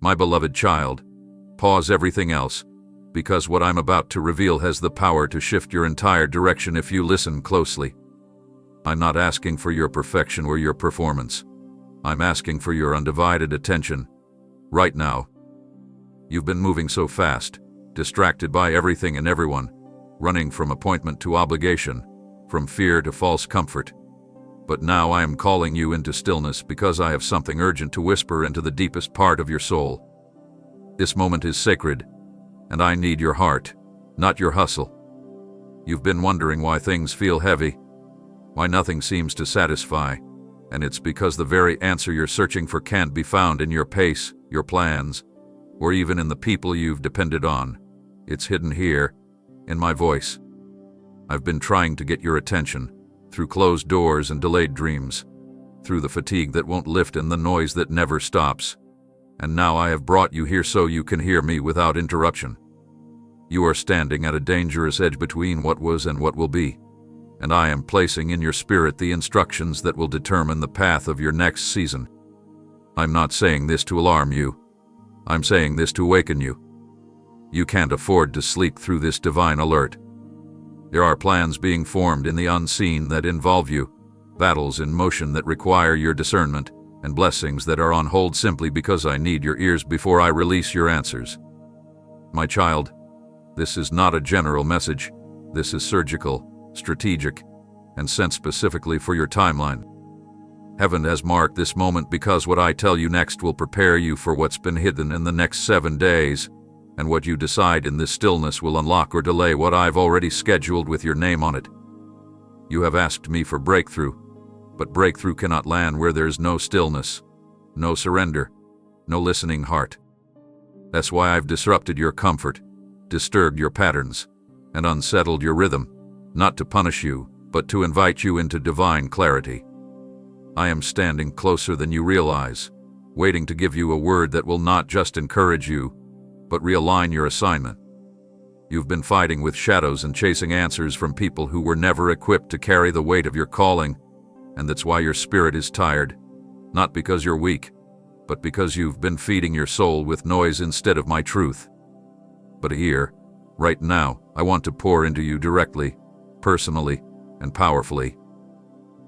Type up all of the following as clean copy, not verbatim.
My beloved child, pause everything else, because what I'm about to reveal has the power to shift your entire direction if you listen closely. I'm not asking for your perfection or your performance. I'm asking for your undivided attention, right now. You've been moving so fast, distracted by everything and everyone, running from appointment to obligation, from fear to false comfort. But now I am calling you into stillness because I have something urgent to whisper into the deepest part of your soul. This moment is sacred, and I need your heart, not your hustle. You've been wondering why things feel heavy, why nothing seems to satisfy, and it's because the very answer you're searching for can't be found in your pace, your plans, or even in the people you've depended on. It's hidden here, in my voice. I've been trying to get your attention, through closed doors and delayed dreams, through the fatigue that won't lift and the noise that never stops. And now I have brought you here so you can hear me without interruption. You are standing at a dangerous edge between what was and what will be, and I am placing in your spirit the instructions that will determine the path of your next season. I'm not saying this to alarm you. I'm saying this to awaken you. You can't afford to sleep through this divine alert. There are plans being formed in the unseen that involve you, battles in motion that require your discernment, and blessings that are on hold simply because I need your ears before I release your answers. My child, this is not a general message. This is surgical, strategic, and sent specifically for your timeline. Heaven has marked this moment because what I tell you next will prepare you for what's been hidden in the next 7 days, and what you decide in this stillness will unlock or delay what I've already scheduled with your name on it. You have asked me for breakthrough, but breakthrough cannot land where there's no stillness, no surrender, no listening heart. That's why I've disrupted your comfort, disturbed your patterns, and unsettled your rhythm, not to punish you, but to invite you into divine clarity. I am standing closer than you realize, waiting to give you a word that will not just encourage you, but realign your assignment. You've been fighting with shadows and chasing answers from people who were never equipped to carry the weight of your calling, and that's why your spirit is tired, not because you're weak, but because you've been feeding your soul with noise instead of my truth. But here, right now, I want to pour into you directly, personally, and powerfully.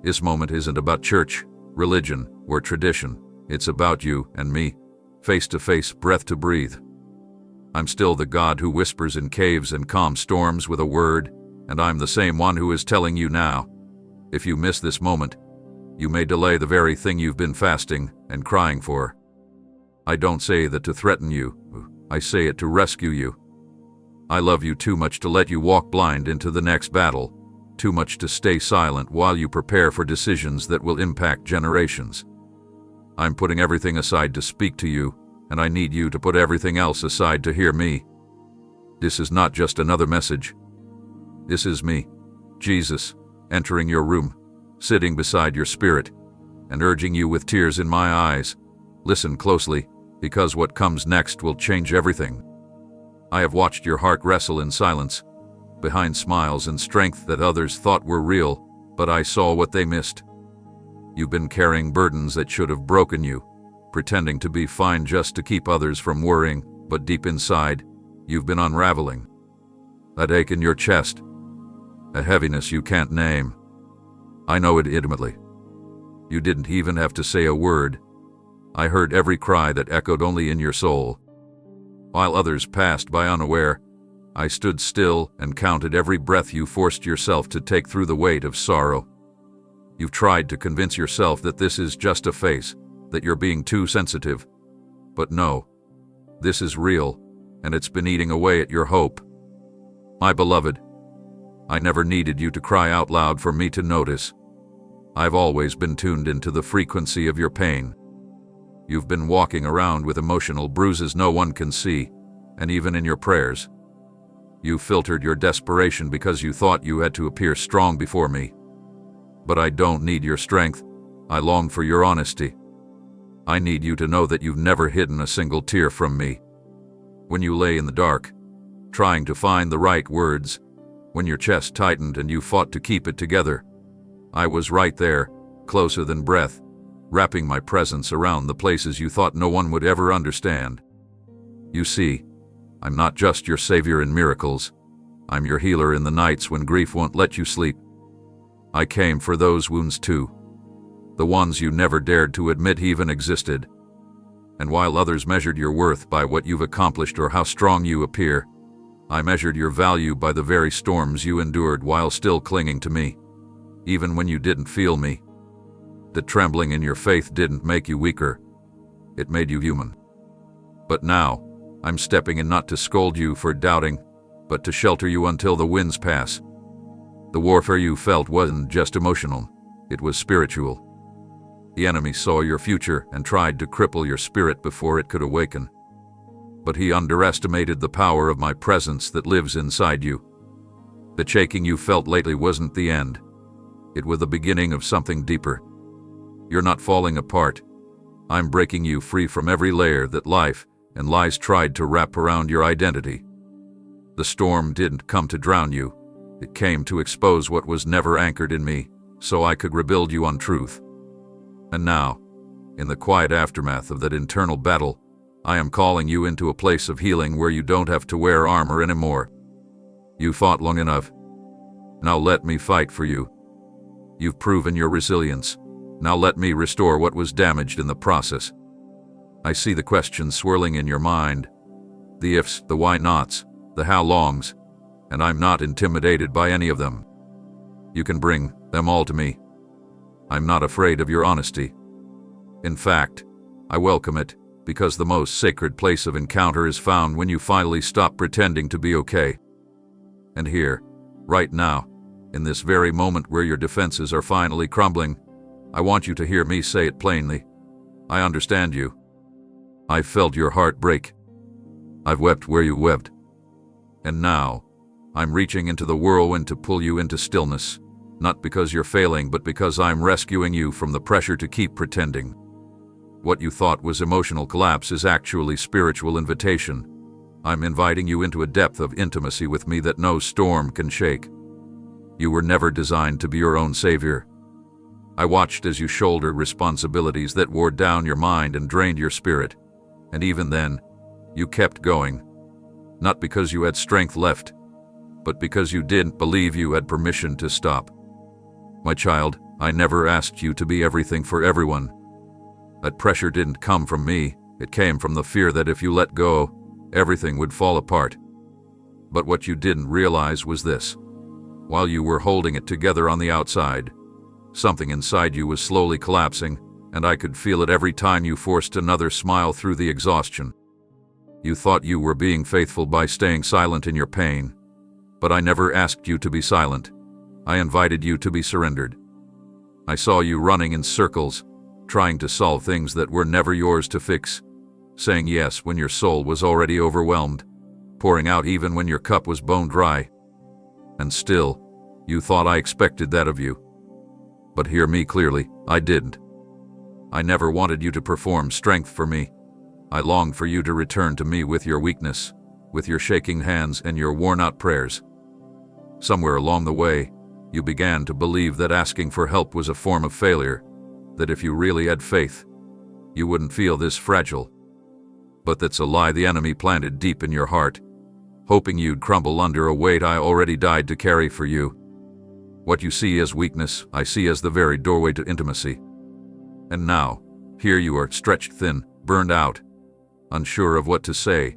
This moment isn't about church, religion, or tradition. It's about you and me, face to face, breath to breathe. I'm still the God who whispers in caves and calms storms with a word, and I'm the same one who is telling you now. If you miss this moment, you may delay the very thing you've been fasting and crying for. I don't say that to threaten you. I say it to rescue you. I love you too much to let you walk blind into the next battle, too much to stay silent while you prepare for decisions that will impact generations. I'm putting everything aside to speak to you, and I need you to put everything else aside to hear me. This is not just another message. This is me, Jesus, entering your room, sitting beside your spirit, and urging you with tears in my eyes. Listen closely, because what comes next will change everything. I have watched your heart wrestle in silence, behind smiles and strength that others thought were real, but I saw what they missed. You've been carrying burdens that should have broken you, pretending to be fine just to keep others from worrying, but deep inside, you've been unraveling. That ache in your chest, a heaviness you can't name. I know it intimately. You didn't even have to say a word. I heard every cry that echoed only in your soul. While others passed by unaware, I stood still and counted every breath you forced yourself to take through the weight of sorrow. You've tried to convince yourself that this is just a phase, that you're being too sensitive. But no, this is real, and it's been eating away at your hope. My beloved, I never needed you to cry out loud for me to notice. I've always been tuned into the frequency of your pain. You've been walking around with emotional bruises no one can see, and even in your prayers, you filtered your desperation because you thought you had to appear strong before me. But I don't need your strength. I long for your honesty. I need you to know that you've never hidden a single tear from me. When you lay in the dark, trying to find the right words, when your chest tightened and you fought to keep it together, I was right there, closer than breath, wrapping my presence around the places you thought no one would ever understand. You see, I'm not just your savior in miracles. I'm your healer in the nights when grief won't let you sleep. I came for those wounds too, the ones you never dared to admit even existed. And while others measured your worth by what you've accomplished or how strong you appear, I measured your value by the very storms you endured while still clinging to me, even when you didn't feel me. The trembling in your faith didn't make you weaker, it made you human. But now, I'm stepping in not to scold you for doubting, but to shelter you until the winds pass. The warfare you felt wasn't just emotional, it was spiritual. The enemy saw your future and tried to cripple your spirit before it could awaken. But he underestimated the power of my presence that lives inside you. The shaking you felt lately wasn't the end. It was the beginning of something deeper. You're not falling apart. I'm breaking you free from every layer that life and lies tried to wrap around your identity. The storm didn't come to drown you. It came to expose what was never anchored in me, so I could rebuild you on truth. And now, in the quiet aftermath of that internal battle, I am calling you into a place of healing where you don't have to wear armor anymore. You fought long enough. Now let me fight for you. You've proven your resilience. Now let me restore what was damaged in the process. I see the questions swirling in your mind, the ifs, the why nots, the how longs, and I'm not intimidated by any of them. You can bring them all to me. I'm not afraid of your honesty. In fact, I welcome it, because the most sacred place of encounter is found when you finally stop pretending to be okay. And here, right now, in this very moment where your defenses are finally crumbling, I want you to hear me say it plainly. I understand you. I've felt your heart break. I've wept where you wept. And now, I'm reaching into the whirlwind to pull you into stillness, not because you're failing, but because I'm rescuing you from the pressure to keep pretending. What you thought was emotional collapse is actually spiritual invitation. I'm inviting you into a depth of intimacy with me that no storm can shake. You were never designed to be your own savior. I watched as you shouldered responsibilities that wore down your mind and drained your spirit. And even then, you kept going. Not because you had strength left, but because you didn't believe you had permission to stop. My child, I never asked you to be everything for everyone. That pressure didn't come from me, it came from the fear that if you let go, everything would fall apart. But what you didn't realize was this. While you were holding it together on the outside, something inside you was slowly collapsing, and I could feel it every time you forced another smile through the exhaustion. You thought you were being faithful by staying silent in your pain, but I never asked you to be silent. I invited you to be surrendered. I saw you running in circles, trying to solve things that were never yours to fix, saying yes when your soul was already overwhelmed, pouring out even when your cup was bone dry. And still, you thought I expected that of you. But hear me clearly, I didn't. I never wanted you to perform strength for me. I longed for you to return to me with your weakness, with your shaking hands and your worn-out prayers. Somewhere along the way, you began to believe that asking for help was a form of failure, that if you really had faith, you wouldn't feel this fragile. But that's a lie the enemy planted deep in your heart, hoping you'd crumble under a weight I already died to carry for you. What you see as weakness, I see as the very doorway to intimacy. And now, here you are, stretched thin, burned out, unsure of what to say,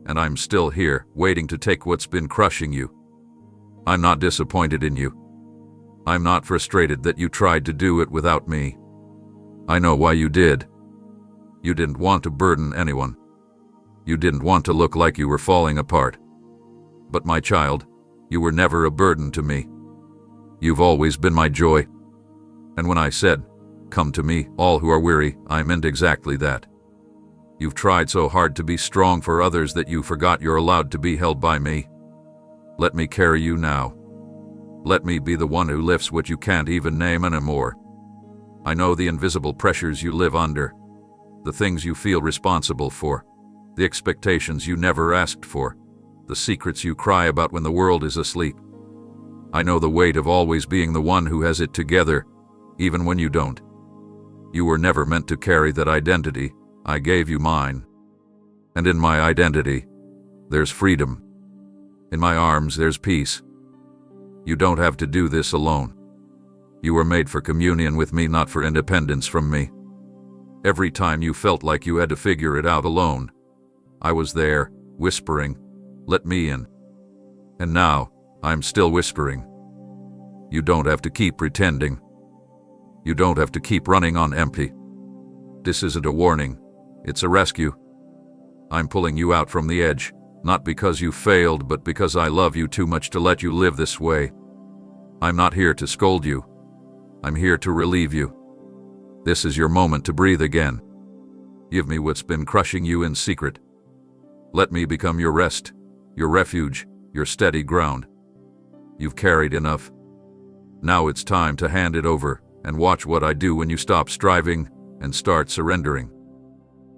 and I'm still here, waiting to take what's been crushing you. I'm not disappointed in you. I'm not frustrated that you tried to do it without me. I know why you did. You didn't want to burden anyone. You didn't want to look like you were falling apart. But my child, you were never a burden to me. You've always been my joy. And when I said, "Come to me, all who are weary," I meant exactly that. You've tried so hard to be strong for others that you forgot you're allowed to be held by me. Let me carry you now. Let me be the one who lifts what you can't even name anymore. I know the invisible pressures you live under, the things you feel responsible for, the expectations you never asked for, the secrets you cry about when the world is asleep. I know the weight of always being the one who has it together, even when you don't. You were never meant to carry that identity. I gave you mine. And in my identity, there's freedom. In my arms, there's peace. You don't have to do this alone. You were made for communion with me, not for independence from me. Every time you felt like you had to figure it out alone, I was there, whispering, "Let me in." And now, I'm still whispering. You don't have to keep pretending. You don't have to keep running on empty. This isn't a warning, it's a rescue. I'm pulling you out from the edge, not because you failed, but because I love you too much to let you live this way. I'm not here to scold you. I'm here to relieve you. This is your moment to breathe again. Give me what's been crushing you in secret. Let me become your rest, your refuge, your steady ground. You've carried enough. Now it's time to hand it over and watch what I do when you stop striving and start surrendering.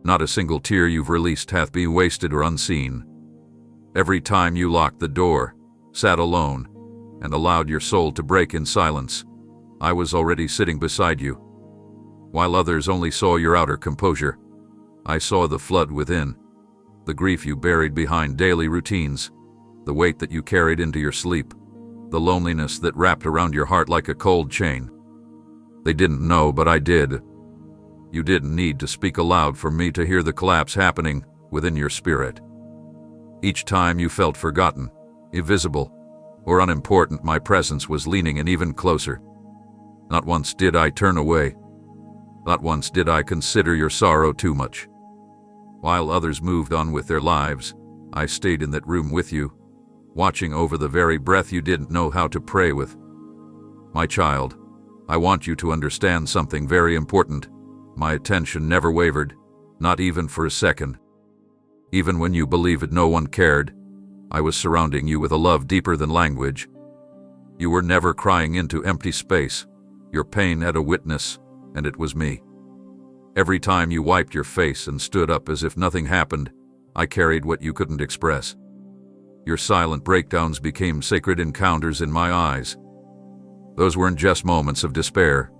Not a single tear you've released hath been wasted or unseen. Every time you locked the door, sat alone, and allowed your soul to break in silence, I was already sitting beside you. While others only saw your outer composure, I saw the flood within, the grief you buried behind daily routines, the weight that you carried into your sleep, the loneliness that wrapped around your heart like a cold chain. They didn't know, but I did. You didn't need to speak aloud for me to hear the collapse happening within your spirit. Each time you felt forgotten, invisible, or unimportant, my presence was leaning in even closer. Not once did I turn away. Not once did I consider your sorrow too much. While others moved on with their lives, I stayed in that room with you, watching over the very breath you didn't know how to pray with. My child, I want you to understand something very important. My attention never wavered, not even for a second. Even when you believed no one cared, I was surrounding you with a love deeper than language. You were never crying into empty space. Your pain had a witness, and it was me. Every time you wiped your face and stood up as if nothing happened, I carried what you couldn't express. Your silent breakdowns became sacred encounters in my eyes. Those weren't just moments of despair.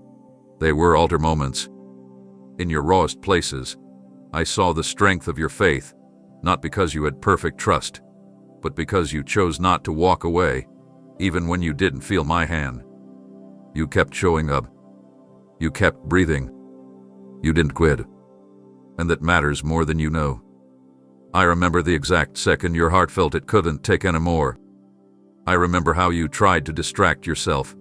They were altar moments. In your rawest places, I saw the strength of your faith, not because you had perfect trust, but because you chose not to walk away, even when you didn't feel my hand. You kept showing up. You kept breathing. You didn't quit. And that matters more than you know. I remember the exact second your heart felt it couldn't take anymore. I remember how you tried to distract yourself,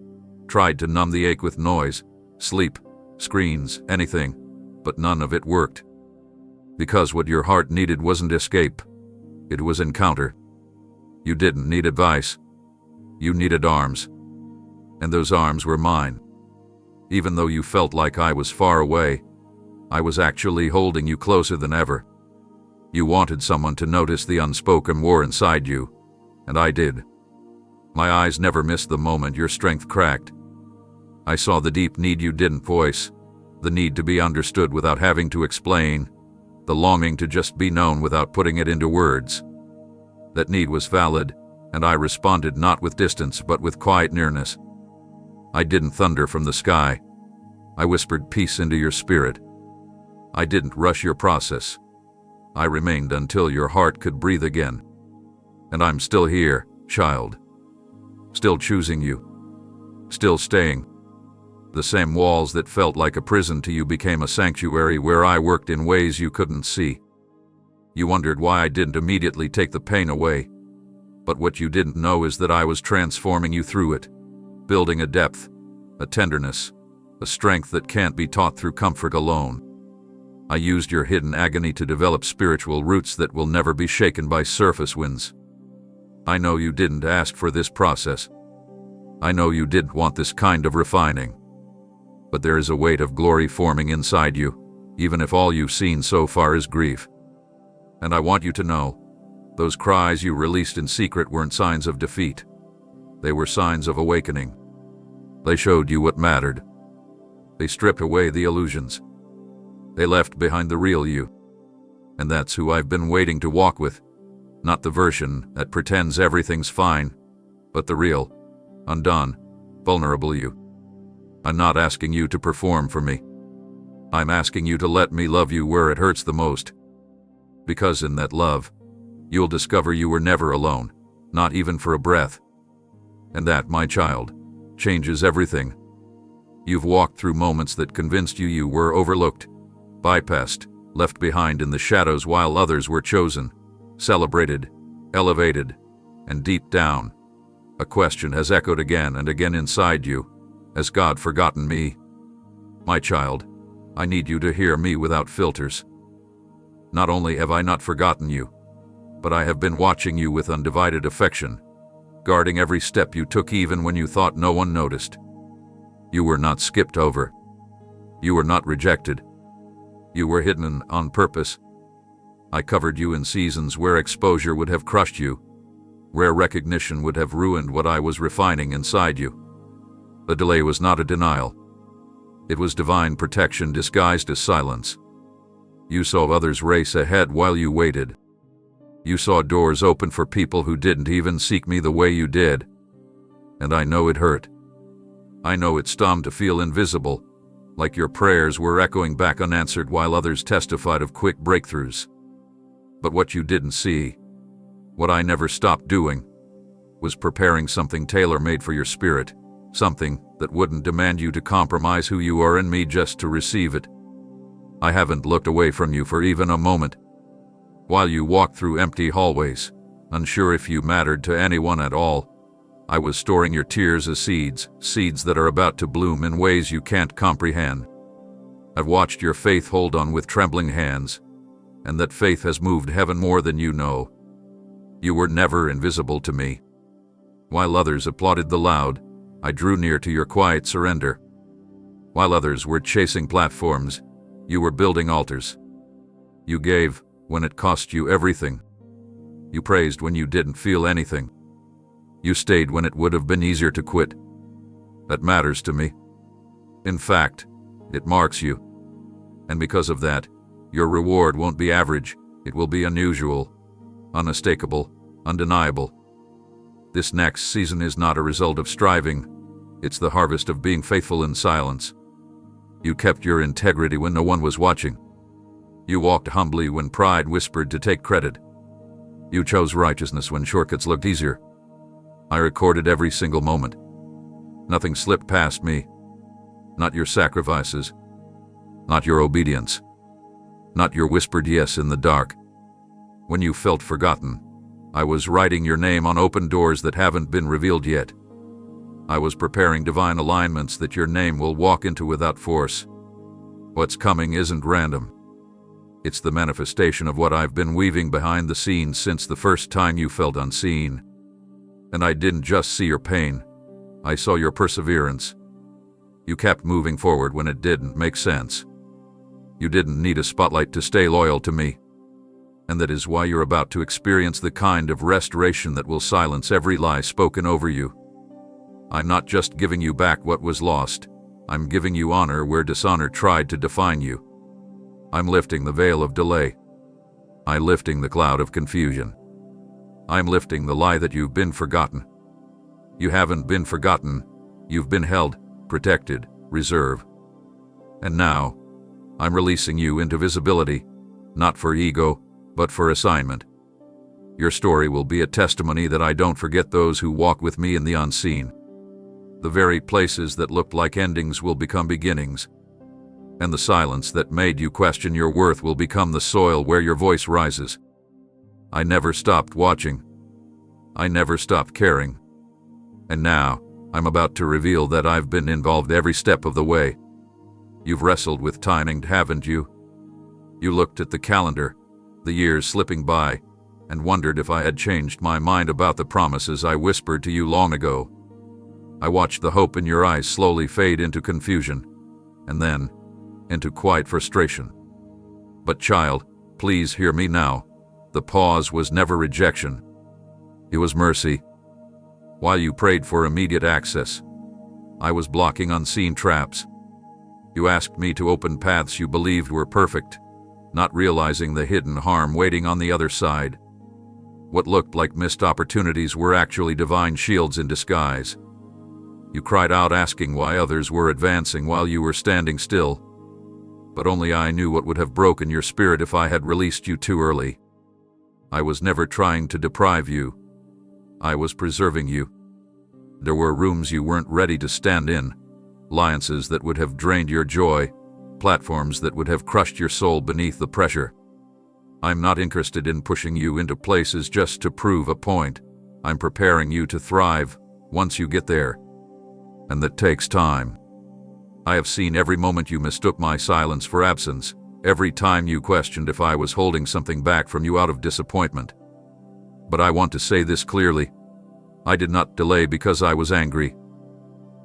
tried to numb the ache with noise, sleep, screens, anything, but none of it worked. Because what your heart needed wasn't escape, it was encounter. You didn't need advice. You needed arms. And those arms were mine. Even though you felt like I was far away, I was actually holding you closer than ever. You wanted someone to notice the unspoken war inside you, and I did. My eyes never missed the moment your strength cracked. I saw the deep need you didn't voice, the need to be understood without having to explain, the longing to just be known without putting it into words. That need was valid, and I responded not with distance but with quiet nearness. I didn't thunder from the sky. I whispered peace into your spirit. I didn't rush your process. I remained until your heart could breathe again. And I'm still here, child. Still choosing you. Still staying. The same walls that felt like a prison to you became a sanctuary where I worked in ways you couldn't see. You wondered why I didn't immediately take the pain away. But what you didn't know is that I was transforming you through it, building a depth, a tenderness, a strength that can't be taught through comfort alone. I used your hidden agony to develop spiritual roots that will never be shaken by surface winds. I know you didn't ask for this process. I know you didn't want this kind of refining. But there is a weight of glory forming inside you, even if all you've seen so far is grief. And I want you to know, those cries you released in secret weren't signs of defeat. They were signs of awakening. They showed you what mattered. They stripped away the illusions. They left behind the real you. And that's who I've been waiting to walk with. Not the version that pretends everything's fine, but the real, undone, vulnerable you. I'm not asking you to perform for me. I'm asking you to let me love you where it hurts the most. Because in that love, you'll discover you were never alone, not even for a breath. And that, my child, changes everything. You've walked through moments that convinced you were overlooked, bypassed, left behind in the shadows while others were chosen, celebrated, elevated, and deep down, a question has echoed again and again inside you. Has God forgotten me? My child, I need you to hear me without filters. Not only have I not forgotten you, but I have been watching you with undivided affection, guarding every step you took even when you thought no one noticed. You were not skipped over. You were not rejected. You were hidden on purpose. I covered you in seasons where exposure would have crushed you, where recognition would have ruined what I was refining inside you. The delay was not a denial. It was divine protection disguised as silence. You saw others race ahead while you waited. You saw doors open for people who didn't even seek me the way you did. And I know it hurt. I know it stung to feel invisible, like your prayers were echoing back unanswered while others testified of quick breakthroughs. But what you didn't see, what I never stopped doing, was preparing something tailor-made for your spirit, something that wouldn't demand you to compromise who you are in me just to receive it. I haven't looked away from you for even a moment. While you walked through empty hallways, unsure if you mattered to anyone at all, I was storing your tears as seeds, seeds that are about to bloom in ways you can't comprehend. I've watched your faith hold on with trembling hands, and that faith has moved heaven more than you know. You were never invisible to me. While others applauded the loud, I drew near to your quiet surrender. While others were chasing platforms, you were building altars. You gave when it cost you everything. You praised when you didn't feel anything. You stayed when it would have been easier to quit. That matters to me. In fact, it marks you. And because of that, your reward won't be average, it will be unusual, unmistakable, undeniable. This next season is not a result of striving, it's the harvest of being faithful in silence. You kept your integrity when no one was watching. You walked humbly when pride whispered to take credit. You chose righteousness when shortcuts looked easier. I recorded every single moment. Nothing slipped past me. Not your sacrifices. Not your obedience. Not your whispered yes in the dark. When you felt forgotten, I was writing your name on open doors that haven't been revealed yet. I was preparing divine alignments that your name will walk into without force. What's coming isn't random. It's the manifestation of what I've been weaving behind the scenes since the first time you felt unseen. And I didn't just see your pain, I saw your perseverance. You kept moving forward when it didn't make sense. You didn't need a spotlight to stay loyal to me. And that is why you're about to experience the kind of restoration that will silence every lie spoken over you. I'm not just giving you back what was lost, I'm giving you honor where dishonor tried to define you. I'm lifting the veil of delay. I'm lifting the cloud of confusion. I'm lifting the lie that you've been forgotten. You haven't been forgotten, you've been held, protected, reserved. And now, I'm releasing you into visibility, not for ego, but for assignment. Your story will be a testimony that I don't forget those who walk with me in the unseen. The very places that looked like endings will become beginnings. And the silence that made you question your worth will become the soil where your voice rises. I never stopped watching. I never stopped caring. And now, I'm about to reveal that I've been involved every step of the way. You've wrestled with timing, haven't you? You looked at the calendar, the years slipping by, and wondered if I had changed my mind about the promises I whispered to you long ago. I watched the hope in your eyes slowly fade into confusion, and then into quiet frustration. But child, please hear me now. The pause was never rejection. It was mercy. While you prayed for immediate access, I was blocking unseen traps. You asked me to open paths you believed were perfect, not realizing the hidden harm waiting on the other side. What looked like missed opportunities were actually divine shields in disguise. You cried out asking why others were advancing while you were standing still. but only I knew what would have broken your spirit if I had released you too early. I was never trying to deprive you. I was preserving you. There were rooms you weren't ready to stand in, alliances that would have drained your joy, platforms that would have crushed your soul beneath the pressure. I'm not interested in pushing you into places just to prove a point. I'm preparing you to thrive once you get there. And that takes time. I have seen every moment you mistook my silence for absence, every time you questioned if I was holding something back from you out of disappointment. But I want to say this clearly. I did not delay because I was angry.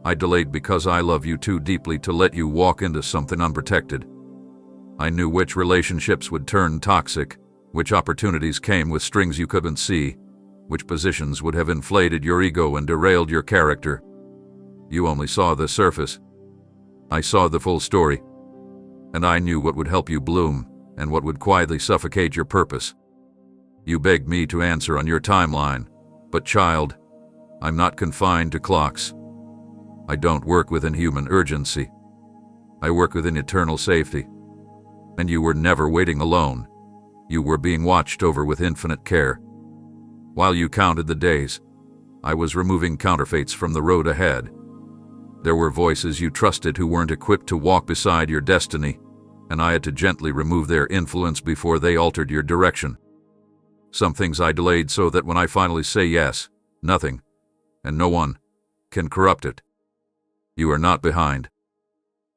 I delayed because I love you too deeply to let you walk into something unprotected. I knew which relationships would turn toxic, which opportunities came with strings you couldn't see, which positions would have inflated your ego and derailed your character. You only saw the surface. I saw the full story. And I knew what would help you bloom and what would quietly suffocate your purpose. You begged me to answer on your timeline, but child, I'm not confined to clocks. I don't work with inhuman urgency. I work within eternal safety. And you were never waiting alone. You were being watched over with infinite care. While you counted the days, I was removing counterfeits from the road ahead. There were voices you trusted who weren't equipped to walk beside your destiny, and I had to gently remove their influence before they altered your direction. Some things I delayed so that when I finally say yes, nothing, and no one, can corrupt it. You are not behind.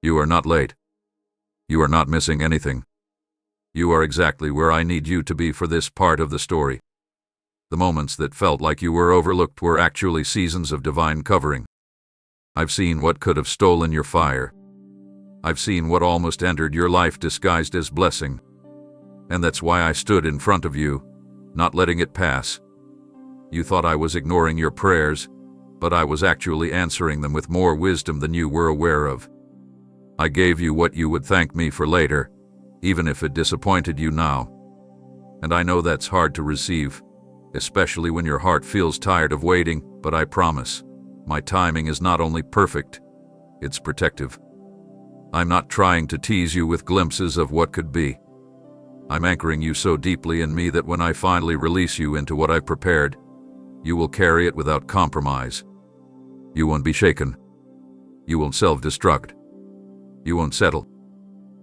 You are not late. You are not missing anything. You are exactly where I need you to be for this part of the story. The moments that felt like you were overlooked were actually seasons of divine covering. I've seen what could have stolen your fire. I've seen what almost entered your life disguised as blessing. And that's why I stood in front of you, not letting it pass. You thought I was ignoring your prayers, but I was actually answering them with more wisdom than you were aware of. I gave you what you would thank me for later, even if it disappointed you now. And I know that's hard to receive, especially when your heart feels tired of waiting, but I promise, my timing is not only perfect, it's protective. I'm not trying to tease you with glimpses of what could be. I'm anchoring you so deeply in me that when I finally release you into what I've prepared, you will carry it without compromise. You won't be shaken. You won't self-destruct. You won't settle.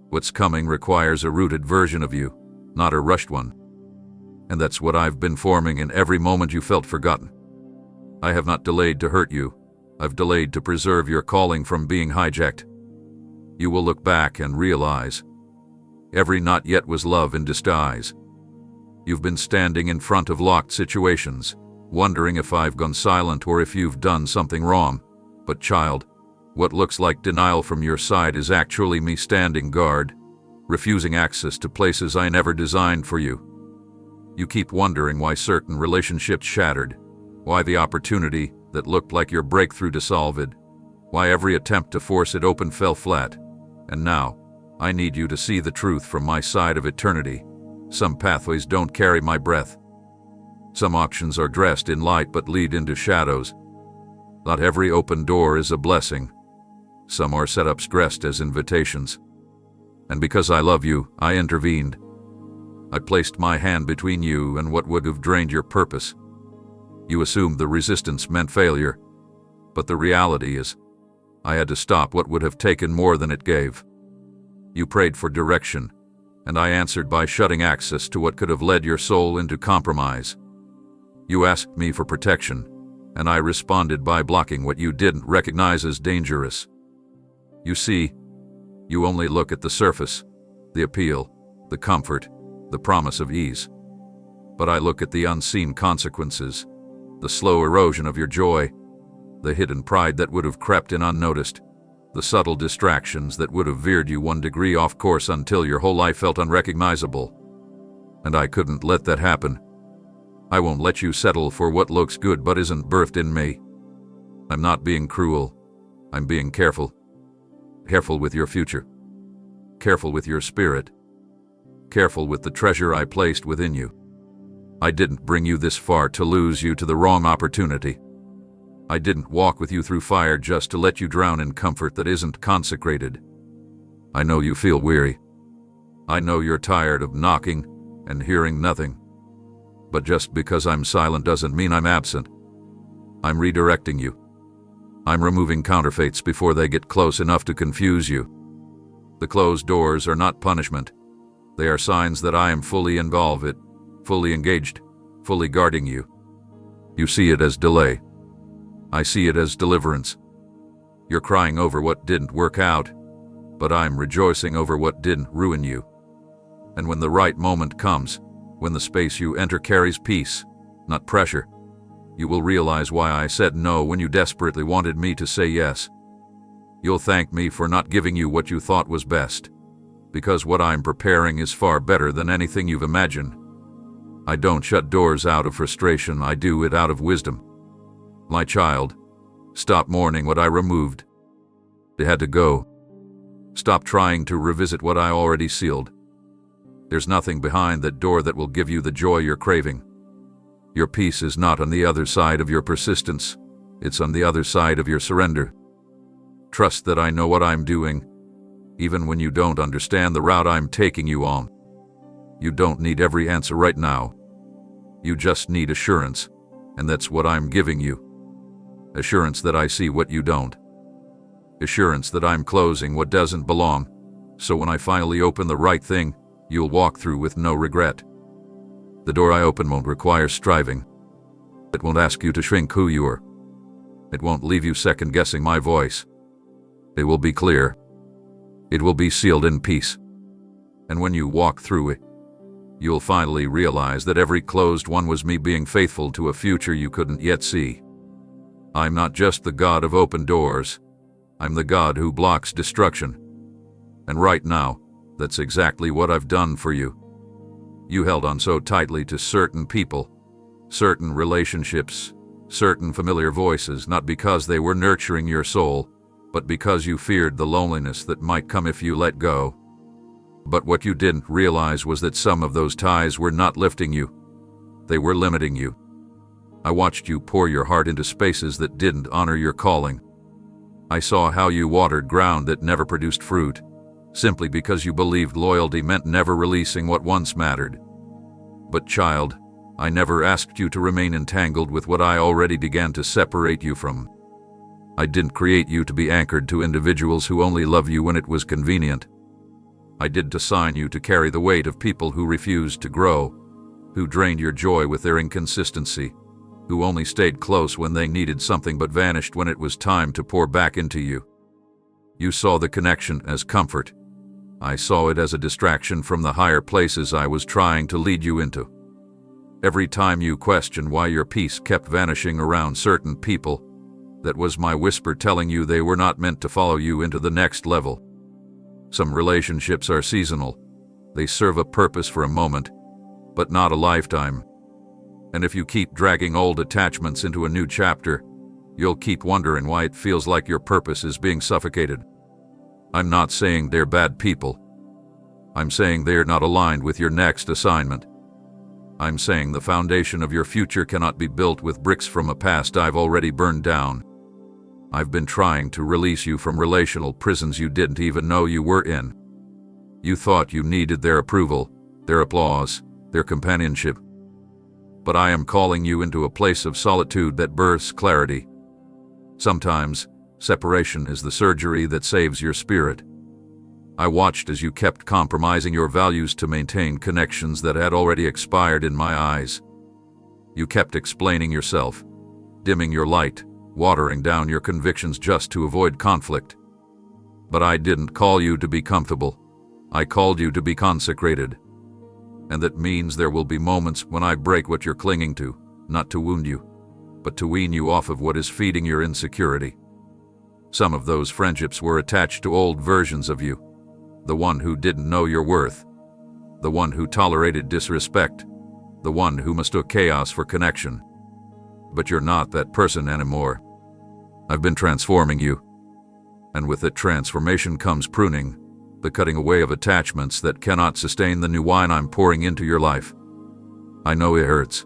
What's coming requires a rooted version of you, not a rushed one. And that's what I've been forming in every moment you felt forgotten. I have not delayed to hurt you. I've delayed to preserve your calling from being hijacked. You will look back and realize every not yet was love in disguise. You've been standing in front of locked situations, wondering if I've gone silent or if you've done something wrong. But child, what looks like denial from your side is actually me standing guard, refusing access to places I never designed for you. You keep wondering why certain relationships shattered, why the opportunity that looked like your breakthrough dissolved, why every attempt to force it open fell flat. And now, I need you to see the truth from my side of eternity. Some pathways don't carry my breath. Some auctions are dressed in light but lead into shadows. Not every open door is a blessing. Some are setups dressed as invitations. And because I love you, I intervened. I placed my hand between you and what would have drained your purpose. You assumed the resistance meant failure, but the reality is, I had to stop what would have taken more than it gave. You prayed for direction, and I answered by shutting access to what could have led your soul into compromise. You asked me for protection, and I responded by blocking what you didn't recognize as dangerous. You see, you only look at the surface, the appeal, the comfort, the promise of ease. But I look at the unseen consequences, the slow erosion of your joy, the hidden pride that would have crept in unnoticed, the subtle distractions that would have veered you 1 degree off course until your whole life felt unrecognizable. And I couldn't let that happen. I won't let you settle for what looks good but isn't birthed in me. I'm not being cruel. I'm being careful. Careful with your future. Careful with your spirit. Careful with the treasure I placed within you. I didn't bring you this far to lose you to the wrong opportunity. I didn't walk with you through fire just to let you drown in comfort that isn't consecrated. I know you feel weary. I know you're tired of knocking and hearing nothing. But just because I'm silent doesn't mean I'm absent. I'm redirecting you. I'm removing counterfeits before they get close enough to confuse you. The closed doors are not punishment. They are signs that I am fully involved, fully engaged, fully guarding you. You see it as delay. I see it as deliverance. You're crying over what didn't work out, but I'm rejoicing over what didn't ruin you. And when the right moment comes, when the space you enter carries peace, not pressure, you will realize why I said no when you desperately wanted me to say yes. You'll thank me for not giving you what you thought was best, because what I'm preparing is far better than anything you've imagined. I don't shut doors out of frustration, I do it out of wisdom. My child, stop mourning what I removed. It had to go. Stop trying to revisit what I already sealed. There's nothing behind that door that will give you the joy you're craving. Your peace is not on the other side of your persistence, it's on the other side of your surrender. Trust that I know what I'm doing, even when you don't understand the route I'm taking you on. You don't need every answer right now. You just need assurance, and that's what I'm giving you. Assurance that I see what you don't. Assurance that I'm closing what doesn't belong, so when I finally open the right thing, you'll walk through with no regret. The door I open won't require striving. It won't ask you to shrink who you are. It won't leave you second-guessing my voice. It will be clear. It will be sealed in peace. And when you walk through it, you'll finally realize that every closed one was me being faithful to a future you couldn't yet see. I'm not just the God of open doors. I'm the God who blocks destruction. And right now, that's exactly what I've done for you. You held on so tightly to certain people, certain relationships, certain familiar voices, not because they were nurturing your soul, but because you feared the loneliness that might come if you let go. But what you didn't realize was that some of those ties were not lifting you. They were limiting you. I watched you pour your heart into spaces that didn't honor your calling. I saw how you watered ground that never produced fruit, simply because you believed loyalty meant never releasing what once mattered. But child, I never asked you to remain entangled with what I already began to separate you from. I didn't create you to be anchored to individuals who only love you when it was convenient. I didn't assign you to carry the weight of people who refused to grow, who drained your joy with their inconsistency, who only stayed close when they needed something but vanished when it was time to pour back into you. You saw the connection as comfort. I saw it as a distraction from the higher places I was trying to lead you into. Every time you questioned why your peace kept vanishing around certain people, that was my whisper telling you they were not meant to follow you into the next level. Some relationships are seasonal. They serve a purpose for a moment, but not a lifetime. And if you keep dragging old attachments into a new chapter, you'll keep wondering why it feels like your purpose is being suffocated. I'm not saying they're bad people. I'm saying they're not aligned with your next assignment. I'm saying the foundation of your future cannot be built with bricks from a past I've already burned down. I've been trying to release you from relational prisons you didn't even know you were in. You thought you needed their approval, their applause, their companionship. But I am calling you into a place of solitude that births clarity. Sometimes, separation is the surgery that saves your spirit. I watched as you kept compromising your values to maintain connections that had already expired in my eyes. You kept explaining yourself, dimming your light, watering down your convictions just to avoid conflict. But I didn't call you to be comfortable. I called you to be consecrated. And that means there will be moments when I break what you're clinging to, not to wound you, but to wean you off of what is feeding your insecurity. Some of those friendships were attached to old versions of you. The one who didn't know your worth. The one who tolerated disrespect. The one who mistook chaos for connection. But you're not that person anymore. I've been transforming you. And with that transformation comes pruning, the cutting away of attachments that cannot sustain the new wine I'm pouring into your life. I know it hurts.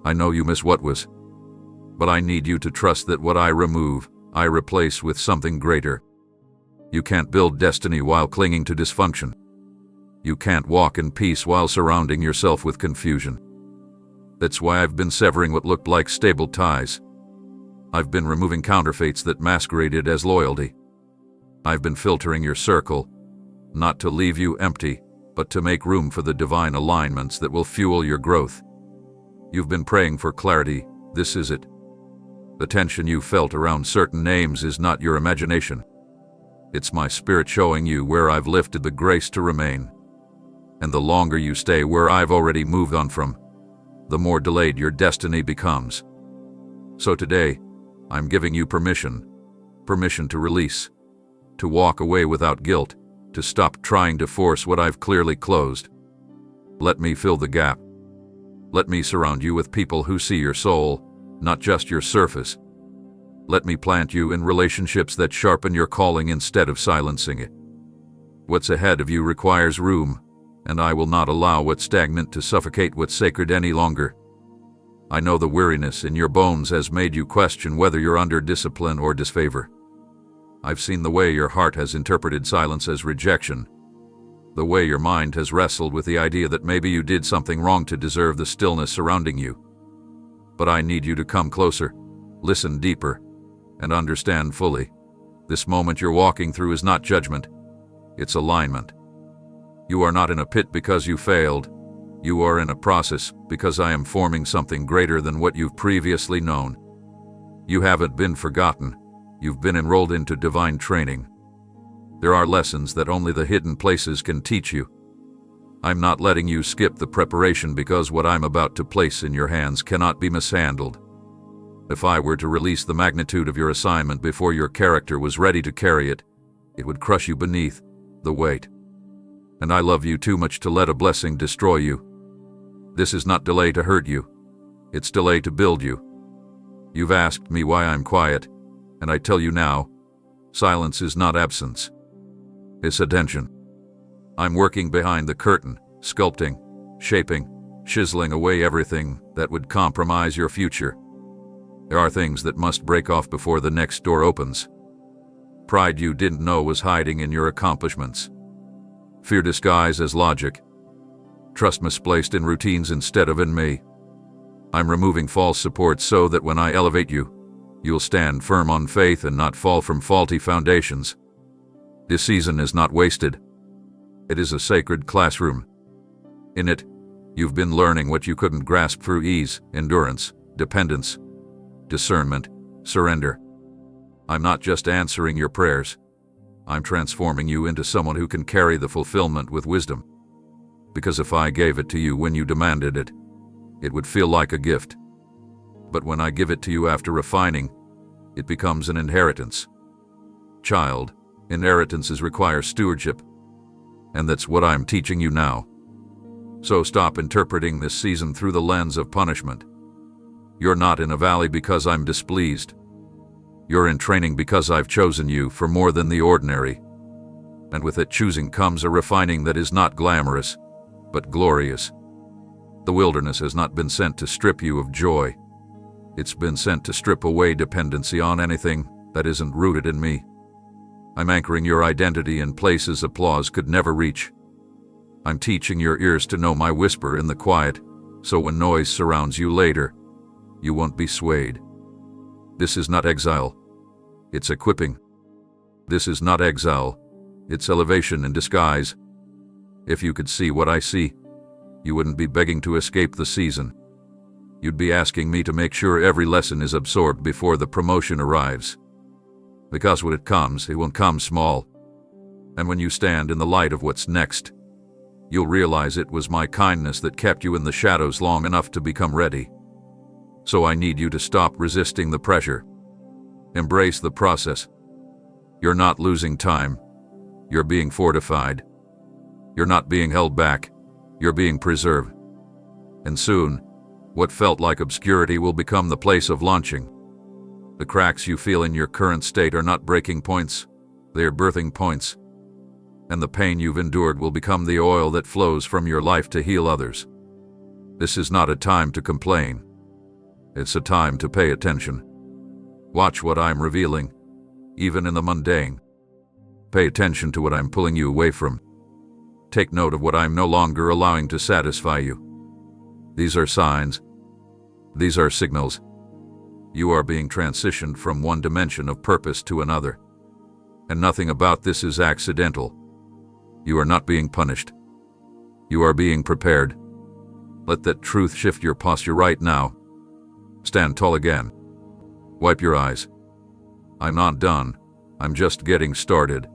I know you miss what was. But I need you to trust that what I remove, I replace with something greater. You can't build destiny while clinging to dysfunction. You can't walk in peace while surrounding yourself with confusion. That's why I've been severing what looked like stable ties. I've been removing counterfeits that masqueraded as loyalty. I've been filtering your circle, not to leave you empty, but to make room for the divine alignments that will fuel your growth. You've been praying for clarity. This is it. The tension you felt around certain names is not your imagination. It's my spirit showing you where I've lifted the grace to remain. And the longer you stay where I've already moved on from, the more delayed your destiny becomes. So today, I'm giving you permission to release, to walk away without guilt, to stop trying to force what I've clearly closed. Let me fill the gap. Let me surround you with people who see your soul, not just your surface. Let me plant you in relationships that sharpen your calling instead of silencing it. What's ahead of you requires room, and I will not allow what's stagnant to suffocate what's sacred any longer. I know the weariness in your bones has made you question whether you're under discipline or disfavor. I've seen the way your heart has interpreted silence as rejection, the way your mind has wrestled with the idea that maybe you did something wrong to deserve the stillness surrounding you. But I need you to come closer, listen deeper, and understand fully. This moment you're walking through is not judgment, it's alignment. You are not in a pit because you failed. You are in a process because I am forming something greater than what you've previously known. You haven't been forgotten. You've been enrolled into divine training. There are lessons that only the hidden places can teach you. I'm not letting you skip the preparation because what I'm about to place in your hands cannot be mishandled. If I were to release the magnitude of your assignment before your character was ready to carry it, it would crush you beneath the weight. And I love you too much to let a blessing destroy you. This is not delay to hurt you. It's delay to build you. You've asked me why I'm quiet, and I tell you now, silence is not absence. It's attention. I'm working behind the curtain, sculpting, shaping, chiseling away everything that would compromise your future. There are things that must break off before the next door opens. Pride you didn't know was hiding in your accomplishments. Fear disguised as logic. Trust misplaced in routines instead of in me. I'm removing false support so that when I elevate you, you'll stand firm on faith and not fall from faulty foundations. This season is not wasted. It is a sacred classroom. In it, you've been learning what you couldn't grasp through ease, endurance, dependence, discernment, surrender. I'm not just answering your prayers. I'm transforming you into someone who can carry the fulfillment with wisdom. Because if I gave it to you when you demanded it, it would feel like a gift. But when I give it to you after refining, it becomes an inheritance. Child, inheritances require stewardship. And that's what I'm teaching you now. So stop interpreting this season through the lens of punishment. You're not in a valley because I'm displeased. You're in training because I've chosen you for more than the ordinary. And with it choosing comes a refining that is not glamorous, but glorious. The wilderness has not been sent to strip you of joy. It's been sent to strip away dependency on anything that isn't rooted in me. I'm anchoring your identity in places applause could never reach. I'm teaching your ears to know my whisper in the quiet, so when noise surrounds you later, you won't be swayed. This is not exile. It's equipping. This is not exile. It's elevation in disguise. If you could see what I see, you wouldn't be begging to escape the season. You'd be asking me to make sure every lesson is absorbed before the promotion arrives. Because when it comes, it won't come small. And when you stand in the light of what's next, you'll realize it was my kindness that kept you in the shadows long enough to become ready. So I need you to stop resisting the pressure. Embrace the process. You're not losing time. You're being fortified. You're not being held back. You're being preserved. And soon, what felt like obscurity will become the place of launching. The cracks you feel in your current state are not breaking points. They are birthing points. And the pain you've endured will become the oil that flows from your life to heal others. This is not a time to complain. It's a time to pay attention. Watch what I'm revealing, even in the mundane. Pay attention to what I'm pulling you away from. Take note of what I'm no longer allowing to satisfy you. These are signs. These are signals. You are being transitioned from one dimension of purpose to another. And nothing about this is accidental. You are not being punished. You are being prepared. Let that truth shift your posture right now. Stand tall again. Wipe your eyes. I'm not done. I'm just getting started.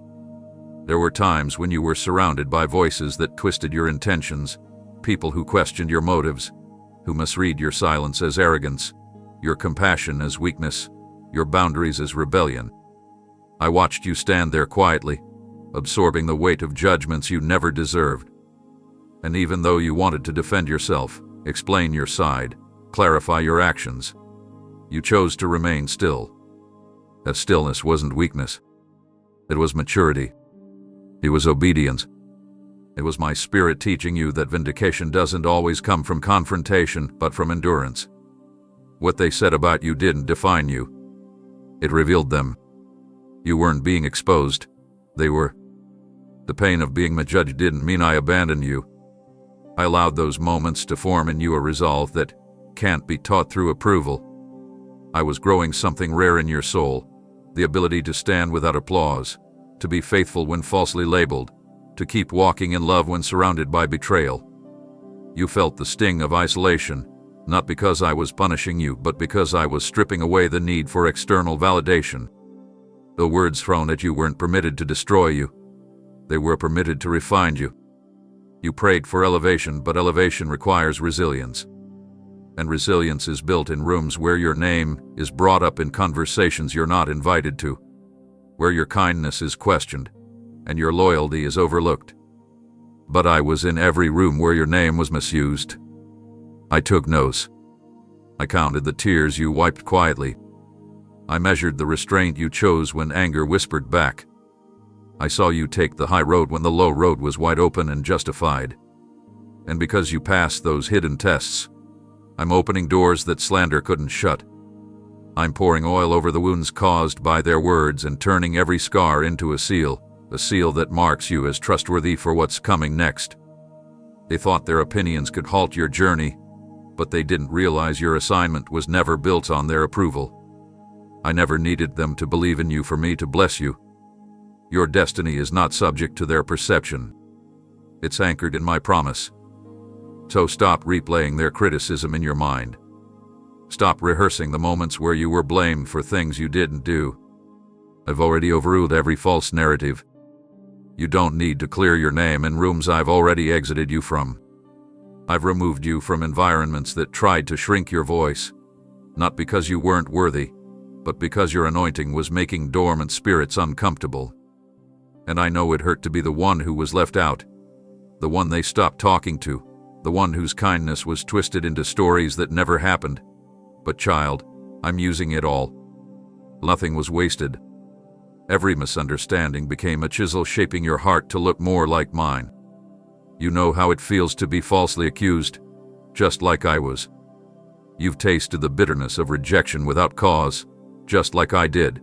There were times when you were surrounded by voices that twisted your intentions, people who questioned your motives, who misread your silence as arrogance, your compassion as weakness, your boundaries as rebellion. I watched you stand there quietly, absorbing the weight of judgments you never deserved. And even though you wanted to defend yourself, explain your side, clarify your actions, you chose to remain still. That stillness wasn't weakness. It was maturity. It was obedience. It was my spirit teaching you that vindication doesn't always come from confrontation, but from endurance. What they said about you didn't define you. It revealed them. You weren't being exposed. They were. The pain of being misjudged didn't mean I abandoned you. I allowed those moments to form in you a resolve that can't be taught through approval. I was growing something rare in your soul, the ability to stand without applause, to be faithful when falsely labeled, to keep walking in love when surrounded by betrayal. You felt the sting of isolation, not because I was punishing you, but because I was stripping away the need for external validation. The words thrown at you weren't permitted to destroy you. They were permitted to refine you. You prayed for elevation, but elevation requires resilience. And resilience is built in rooms where your name is brought up in conversations you're not invited to, where your kindness is questioned and your loyalty is overlooked. But I was in every room where your name was misused. I took notes. I counted the tears you wiped quietly. I measured the restraint you chose when anger whispered back. I saw you take the high road when the low road was wide open and justified. And because you passed those hidden tests, I'm opening doors that slander couldn't shut. I'm pouring oil over the wounds caused by their words and turning every scar into a seal that marks you as trustworthy for what's coming next. They thought their opinions could halt your journey, but they didn't realize your assignment was never built on their approval. I never needed them to believe in you for me to bless you. Your destiny is not subject to their perception. It's anchored in my promise. So stop replaying their criticism in your mind. Stop rehearsing the moments where you were blamed for things you didn't do. I've already overruled every false narrative. You don't need to clear your name in rooms I've already exited you from. I've removed you from environments that tried to shrink your voice, not because you weren't worthy, but because your anointing was making dormant spirits uncomfortable. And I know it hurt to be the one who was left out, the one they stopped talking to, the one whose kindness was twisted into stories that never happened. But child, I'm using it all. Nothing was wasted. Every misunderstanding became a chisel shaping your heart to look more like mine. You know how it feels to be falsely accused, just like I was. You've tasted the bitterness of rejection without cause, just like I did.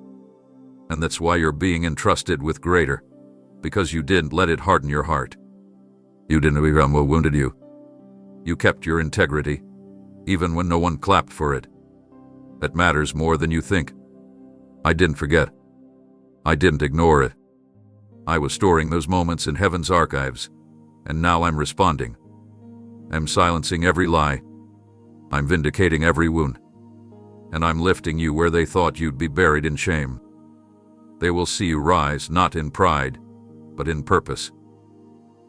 And that's why you're being entrusted with greater, because you didn't let it harden your heart. You didn't become what wounded you. You kept your integrity, even when no one clapped for it. That matters more than you think. I didn't forget. I didn't ignore it. I was storing those moments in heaven's archives, and now I'm responding. I'm silencing every lie. I'm vindicating every wound. And I'm lifting you where they thought you'd be buried in shame. They will see you rise not in pride, but in purpose.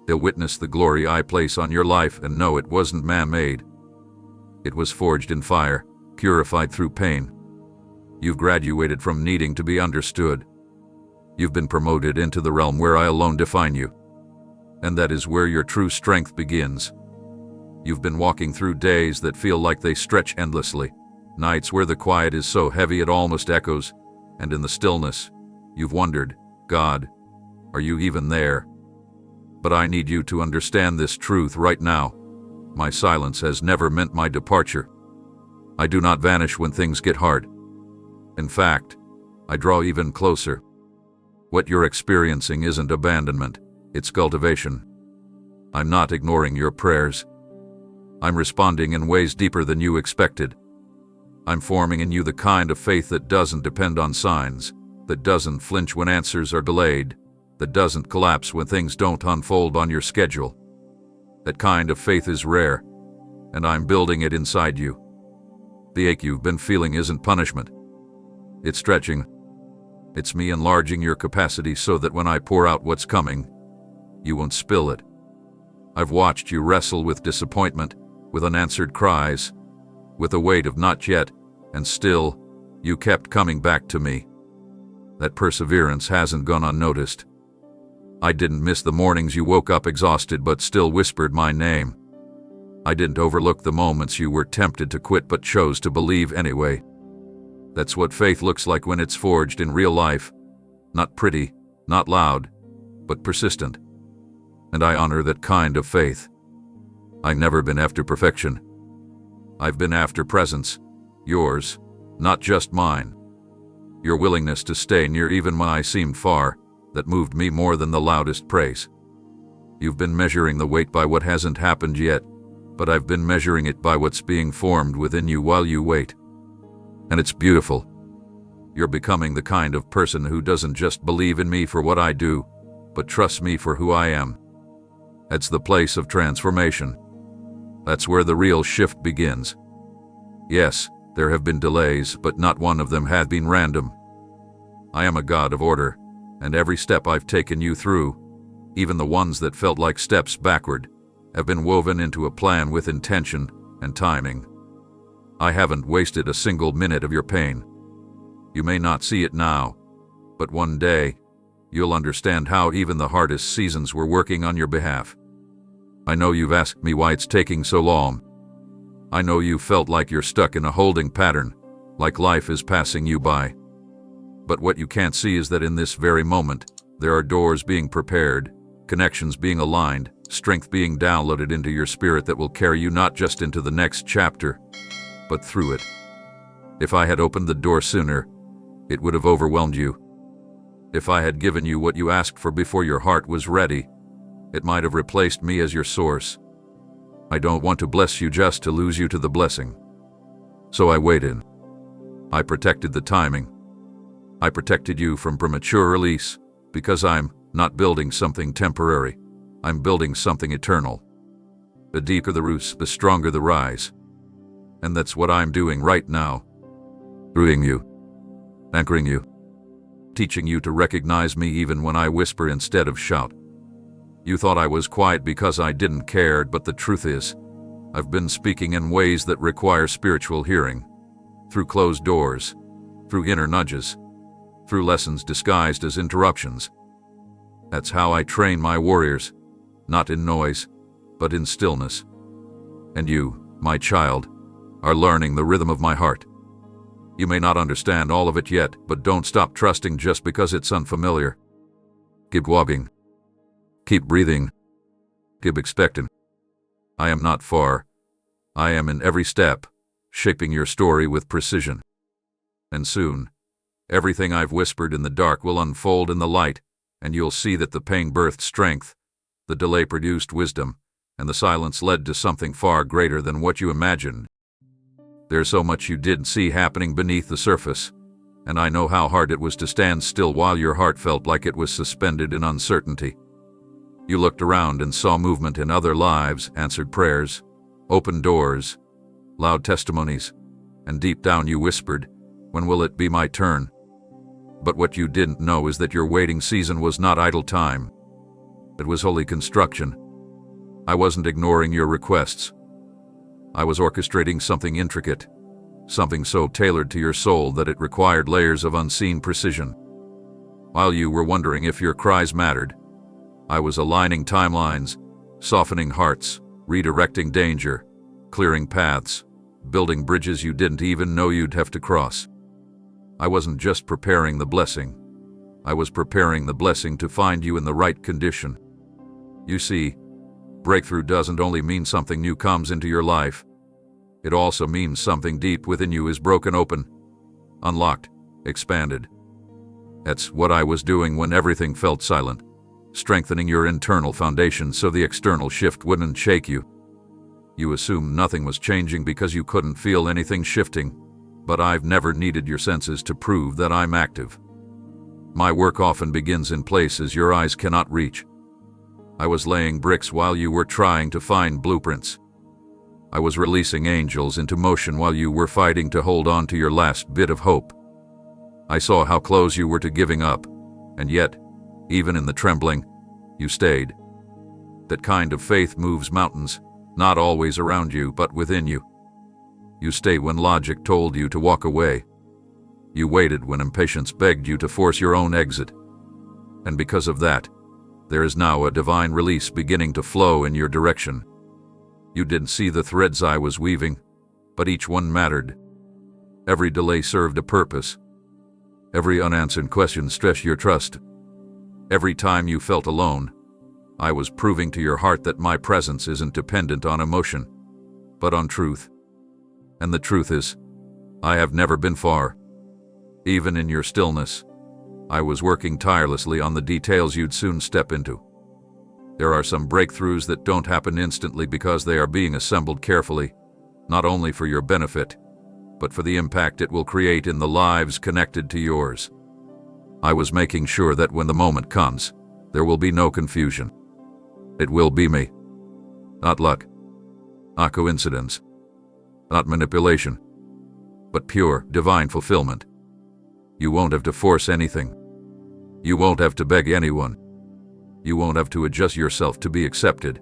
They'll witness the glory I place on your life and know it wasn't man-made. It was forged in fire, purified through pain. You've graduated from needing to be understood. You've been promoted into the realm where I alone define you. And that is where your true strength begins. You've been walking through days that feel like they stretch endlessly, nights where the quiet is so heavy it almost echoes, and in the stillness, you've wondered, God, are you even there? But I need you to understand this truth right now. My silence has never meant my departure. I do not vanish when things get hard. In fact, I draw even closer. What you're experiencing isn't abandonment, it's cultivation. I'm not ignoring your prayers. I'm responding in ways deeper than you expected. I'm forming in you the kind of faith that doesn't depend on signs, that doesn't flinch when answers are delayed, that doesn't collapse when things don't unfold on your schedule. That kind of faith is rare, and I'm building it inside you. The ache you've been feeling isn't punishment. It's stretching. It's me enlarging your capacity so that when I pour out what's coming, you won't spill it. I've watched you wrestle with disappointment, with unanswered cries, with the weight of not yet, and still, you kept coming back to me. That perseverance hasn't gone unnoticed. I didn't miss the mornings you woke up exhausted but still whispered my name. I didn't overlook the moments you were tempted to quit but chose to believe anyway. That's what faith looks like when it's forged in real life. Not pretty, not loud, but persistent. And I honor that kind of faith. I've never been after perfection. I've been after presence. Yours, not just mine. Your willingness to stay near even when I seemed far, that moved me more than the loudest praise. You've been measuring the weight by what hasn't happened yet, but I've been measuring it by what's being formed within you while you wait. And it's beautiful. You're becoming the kind of person who doesn't just believe in me for what I do, but trusts me for who I am. That's the place of transformation. That's where the real shift begins. Yes, there have been delays, but not one of them has been random. I am a God of order, and every step I've taken you through, even the ones that felt like steps backward, have been woven into a plan with intention and timing. I haven't wasted a single minute of your pain. You may not see it now, but one day, you'll understand how even the hardest seasons were working on your behalf. I know you've asked me why it's taking so long. I know you felt like you're stuck in a holding pattern, like life is passing you by. But what you can't see is that in this very moment, there are doors being prepared, connections being aligned, strength being downloaded into your spirit that will carry you not just into the next chapter, but through it. If I had opened the door sooner, it would have overwhelmed you. If I had given you what you asked for before your heart was ready, it might have replaced me as your source. I don't want to bless you just to lose you to the blessing. So I waited. I protected the timing. I protected you from premature release, because I'm not building something temporary. I'm building something eternal. The deeper the roots, the stronger the rise. And that's what I'm doing right now. Rooting you. Anchoring you. Teaching you to recognize me even when I whisper instead of shout. You thought I was quiet because I didn't care, but the truth is, I've been speaking in ways that require spiritual hearing. Through closed doors. Through inner nudges. Through lessons disguised as interruptions. That's how I train my warriors. Not in noise, but in stillness. And you, my child, are learning the rhythm of my heart. You may not understand all of it yet, but don't stop trusting just because it's unfamiliar. Keep walking. Keep breathing. Keep expecting. I am not far. I am in every step, shaping your story with precision. And soon, everything I've whispered in the dark will unfold in the light, and you'll see that the pain birthed strength, the delay produced wisdom, and the silence led to something far greater than what you imagined. There's so much you didn't see happening beneath the surface, and I know how hard it was to stand still while your heart felt like it was suspended in uncertainty. You looked around and saw movement in other lives, answered prayers, opened doors, loud testimonies, and deep down you whispered, "When will it be my turn?" But what you didn't know is that your waiting season was not idle time. It was holy construction. I wasn't ignoring your requests. I was orchestrating something intricate, something so tailored to your soul that it required layers of unseen precision. While you were wondering if your cries mattered, I was aligning timelines, softening hearts, redirecting danger, clearing paths, building bridges you didn't even know you'd have to cross. I wasn't just preparing the blessing. I was preparing the blessing to find you in the right condition. You see, breakthrough doesn't only mean something new comes into your life. It also means something deep within you is broken open, unlocked, expanded. That's what I was doing when everything felt silent. strengthening your internal foundation so the external shift wouldn't shake you. You assumed nothing was changing because you couldn't feel anything shifting, but I've never needed your senses to prove that I'm active. My work often begins in places your eyes cannot reach. I was laying bricks while you were trying to find blueprints. I was releasing angels into motion while you were fighting to hold on to your last bit of hope. I saw how close you were to giving up, and yet, even in the trembling, you stayed. That kind of faith moves mountains, not always around you, but within you. You stay when logic told you to walk away. You waited when impatience begged you to force your own exit. And because of that, there is now a divine release beginning to flow in your direction. You didn't see the threads I was weaving, but each one mattered. Every delay served a purpose. Every unanswered question stretched your trust. Every time you felt alone, I was proving to your heart that my presence isn't dependent on emotion, but on truth. And the truth is, I have never been far. Even in your stillness, I was working tirelessly on the details you'd soon step into. There are some breakthroughs that don't happen instantly because they are being assembled carefully, not only for your benefit, but for the impact it will create in the lives connected to yours. I was making sure that when the moment comes, there will be no confusion. It will be me. Not luck. Not coincidence. Not manipulation. But pure, divine fulfillment. You won't have to force anything. You won't have to beg anyone. You won't have to adjust yourself to be accepted.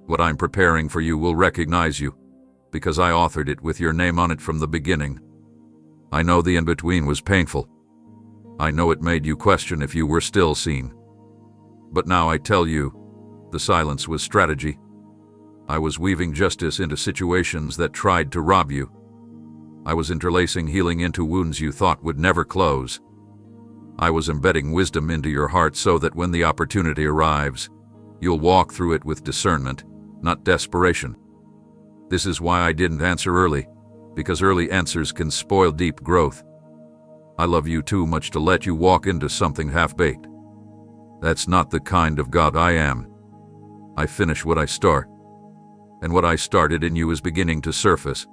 What I'm preparing for you will recognize you, because I authored it with your name on it from the beginning. I know the in-between was painful. I know it made you question if you were still seen. But now I tell you, the silence was strategy. I was weaving justice into situations that tried to rob you. I was interlacing healing into wounds you thought would never close. I was embedding wisdom into your heart so that when the opportunity arrives, you'll walk through it with discernment, not desperation. This is why I didn't answer early, because early answers can spoil deep growth. I love you too much to let you walk into something half-baked. That's not the kind of God I am. I finish what I start, and what I started in you is beginning to surface.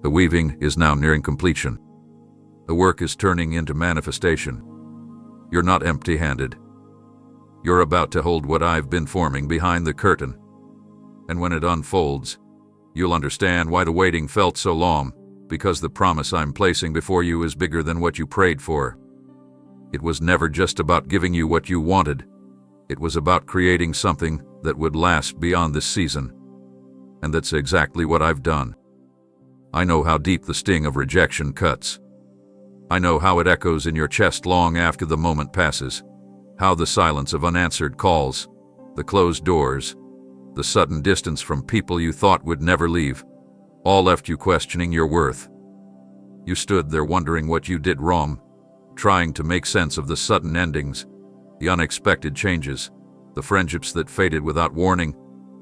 The weaving is now nearing completion. The work is turning into manifestation. You're not empty-handed. You're about to hold what I've been forming behind the curtain. And when it unfolds, you'll understand why the waiting felt so long, because the promise I'm placing before you is bigger than what you prayed for. It was never just about giving you what you wanted. It was about creating something that would last beyond this season. And that's exactly what I've done. I know how deep the sting of rejection cuts. I know how it echoes in your chest long after the moment passes, how the silence of unanswered calls, the closed doors, the sudden distance from people you thought would never leave, all left you questioning your worth. You stood there wondering what you did wrong, trying to make sense of the sudden endings, the unexpected changes, the friendships that faded without warning,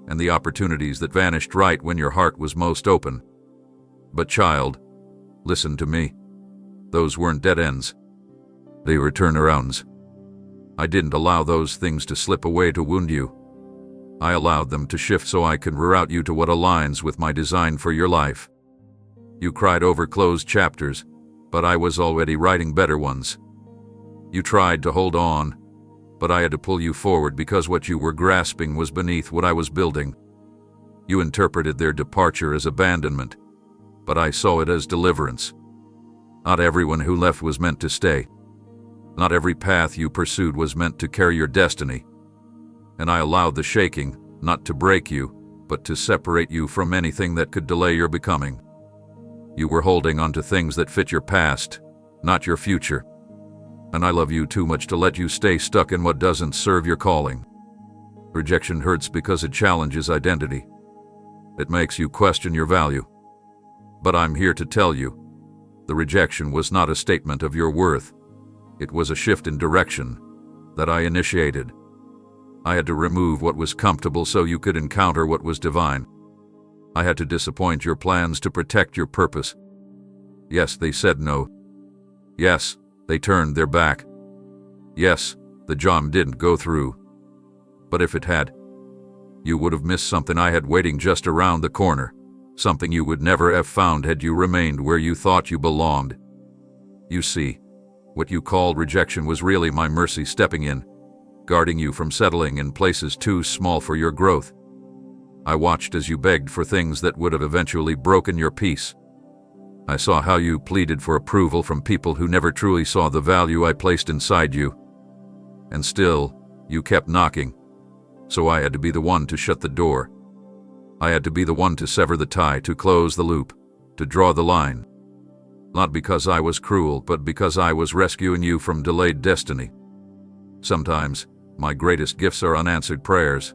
and the opportunities that vanished right when your heart was most open. But child, listen to me. Those weren't dead ends. They were turnarounds. I didn't allow those things to slip away to wound you. I allowed them to shift so I could reroute you to what aligns with my design for your life. You cried over closed chapters, but I was already writing better ones. You tried to hold on, but I had to pull you forward because what you were grasping was beneath what I was building. You interpreted their departure as abandonment, but I saw it as deliverance. Not everyone who left was meant to stay. Not every path you pursued was meant to carry your destiny. And I allowed the shaking, not to break you, but to separate you from anything that could delay your becoming. You were holding on to things that fit your past, not your future. And I love you too much to let you stay stuck in what doesn't serve your calling. Rejection hurts because it challenges identity. It makes you question your value. But I'm here to tell you, the rejection was not a statement of your worth. It was a shift in direction that I initiated. I had to remove what was comfortable so you could encounter what was divine. I had to disappoint your plans to protect your purpose. Yes, they said no. Yes, they turned their back. Yes, the job didn't go through. But if it had, you would have missed something I had waiting just around the corner, something you would never have found had you remained where you thought you belonged. You see, what you called rejection was really my mercy stepping in, guarding you from settling in places too small for your growth. I watched as you begged for things that would have eventually broken your peace. I saw how you pleaded for approval from people who never truly saw the value I placed inside you. And still, you kept knocking. So I had to be the one to shut the door. I had to be the one to sever the tie, to close the loop, to draw the line. Not because I was cruel, but because I was rescuing you from delayed destiny. Sometimes, my greatest gifts are unanswered prayers.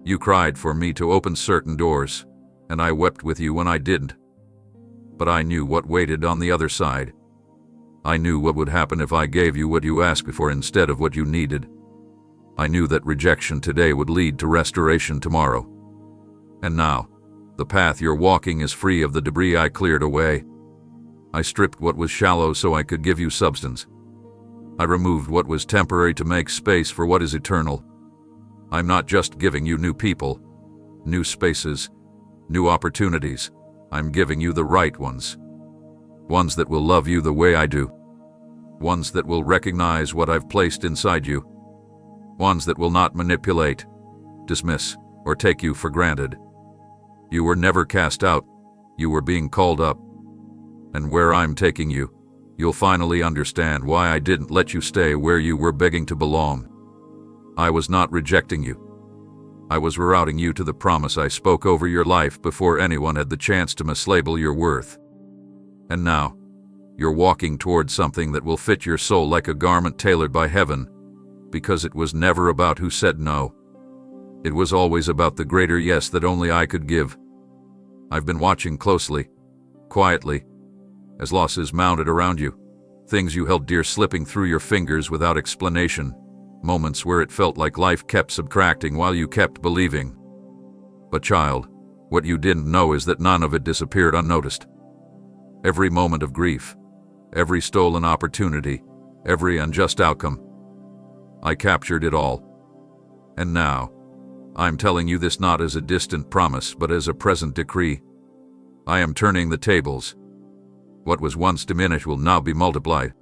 You cried for me to open certain doors, and I wept with you when I didn't. But I knew what waited on the other side. I knew what would happen if I gave you what you asked for instead of what you needed. I knew that rejection today would lead to restoration tomorrow. And now, the path you're walking is free of the debris I cleared away. I stripped what was shallow so I could give you substance. I removed what was temporary to make space for what is eternal. I'm not just giving you new people, new spaces, new opportunities. I'm giving you the right ones. Ones that will love you the way I do. Ones that will recognize what I've placed inside you. Ones that will not manipulate, dismiss, or take you for granted. You were never cast out. You were being called up. And where I'm taking you, you'll finally understand why I didn't let you stay where you were begging to belong. I was not rejecting you. I was rerouting you to the promise I spoke over your life before anyone had the chance to mislabel your worth. And now, you're walking toward something that will fit your soul like a garment tailored by heaven, because it was never about who said no. It was always about the greater yes that only I could give. I've been watching closely, quietly, as losses mounted around you, things you held dear slipping through your fingers without explanation, moments where it felt like life kept subtracting while you kept believing. But child, what you didn't know is that none of it disappeared unnoticed. Every moment of grief, every stolen opportunity, every unjust outcome, I captured it all. And now, I'm telling you this not as a distant promise, but as a present decree. I am turning the tables. What was once diminished will now be multiplied.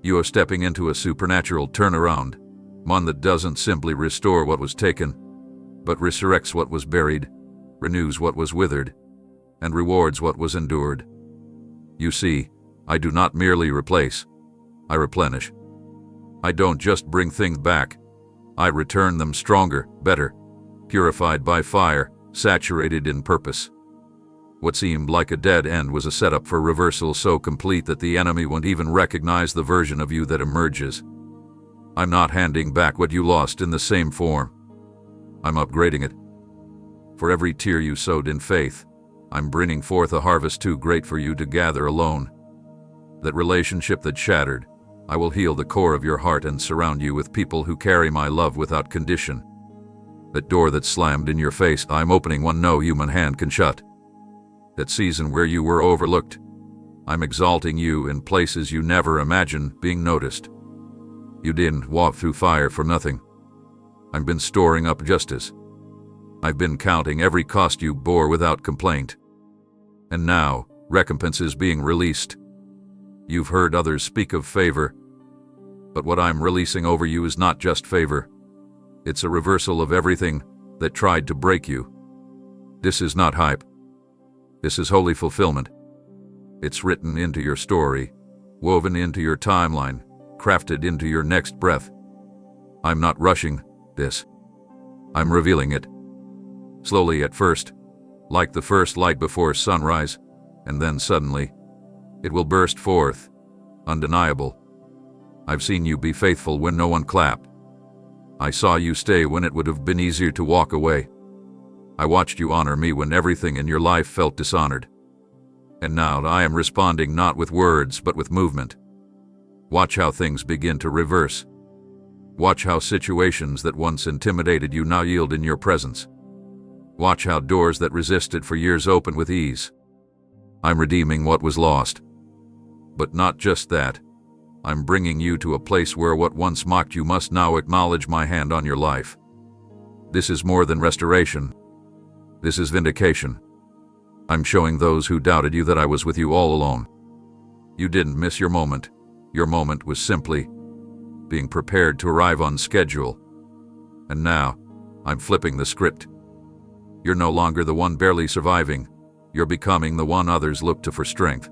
You are stepping into a supernatural turnaround, one that doesn't simply restore what was taken, but resurrects what was buried, renews what was withered, and rewards what was endured. You see, I do not merely replace, I replenish. I don't just bring things back, I return them stronger, better, purified by fire, saturated in purpose. What seemed like a dead end was a setup for reversal so complete that the enemy won't even recognize the version of you that emerges. I'm not handing back what you lost in the same form. I'm upgrading it. For every tear you sowed in faith, I'm bringing forth a harvest too great for you to gather alone. That relationship that shattered, I will heal the core of your heart and surround you with people who carry my love without condition. That door that slammed in your face, I'm opening one no human hand can shut. That season where you were overlooked, I'm exalting you in places you never imagined being noticed. You didn't walk through fire for nothing. I've been storing up justice. I've been counting every cost you bore without complaint. And now, recompense is being released. You've heard others speak of favor, but what I'm releasing over you is not just favor. It's a reversal of everything that tried to break you. This is not hype. This is holy fulfillment. It's written into your story, woven into your timeline, crafted into your next breath. I'm not rushing this. I'm revealing it. Slowly at first, like the first light before sunrise, and then suddenly, it will burst forth, undeniable. I've seen you be faithful when no one clapped. I saw you stay when it would have been easier to walk away. I watched you honor me when everything in your life felt dishonored. And now I am responding not with words but with movement. Watch how things begin to reverse. Watch how situations that once intimidated you now yield in your presence. Watch how doors that resisted for years open with ease. I'm redeeming what was lost. But not just that. I'm bringing you to a place where what once mocked you must now acknowledge my hand on your life. This is more than restoration. This is vindication. I'm showing those who doubted you that I was with you all along. You didn't miss your moment. Your moment was simply being prepared to arrive on schedule. And now, I'm flipping the script. You're no longer the one barely surviving. You're becoming the one others look to for strength.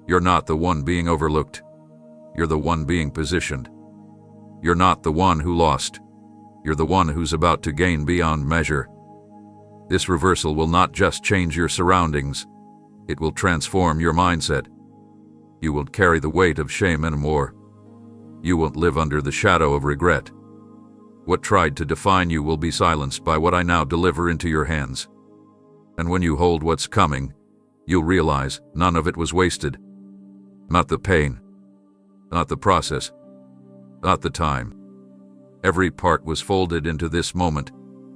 You're not the one being overlooked. You're the one being positioned. You're not the one who lost. You're the one who's about to gain beyond measure. This reversal will not just change your surroundings. It will transform your mindset. You won't carry the weight of shame anymore. You won't live under the shadow of regret. What tried to define you will be silenced by what I now deliver into your hands. And when you hold what's coming, you'll realize none of it was wasted. Not the pain, not the process, not the time. Every part was folded into this moment,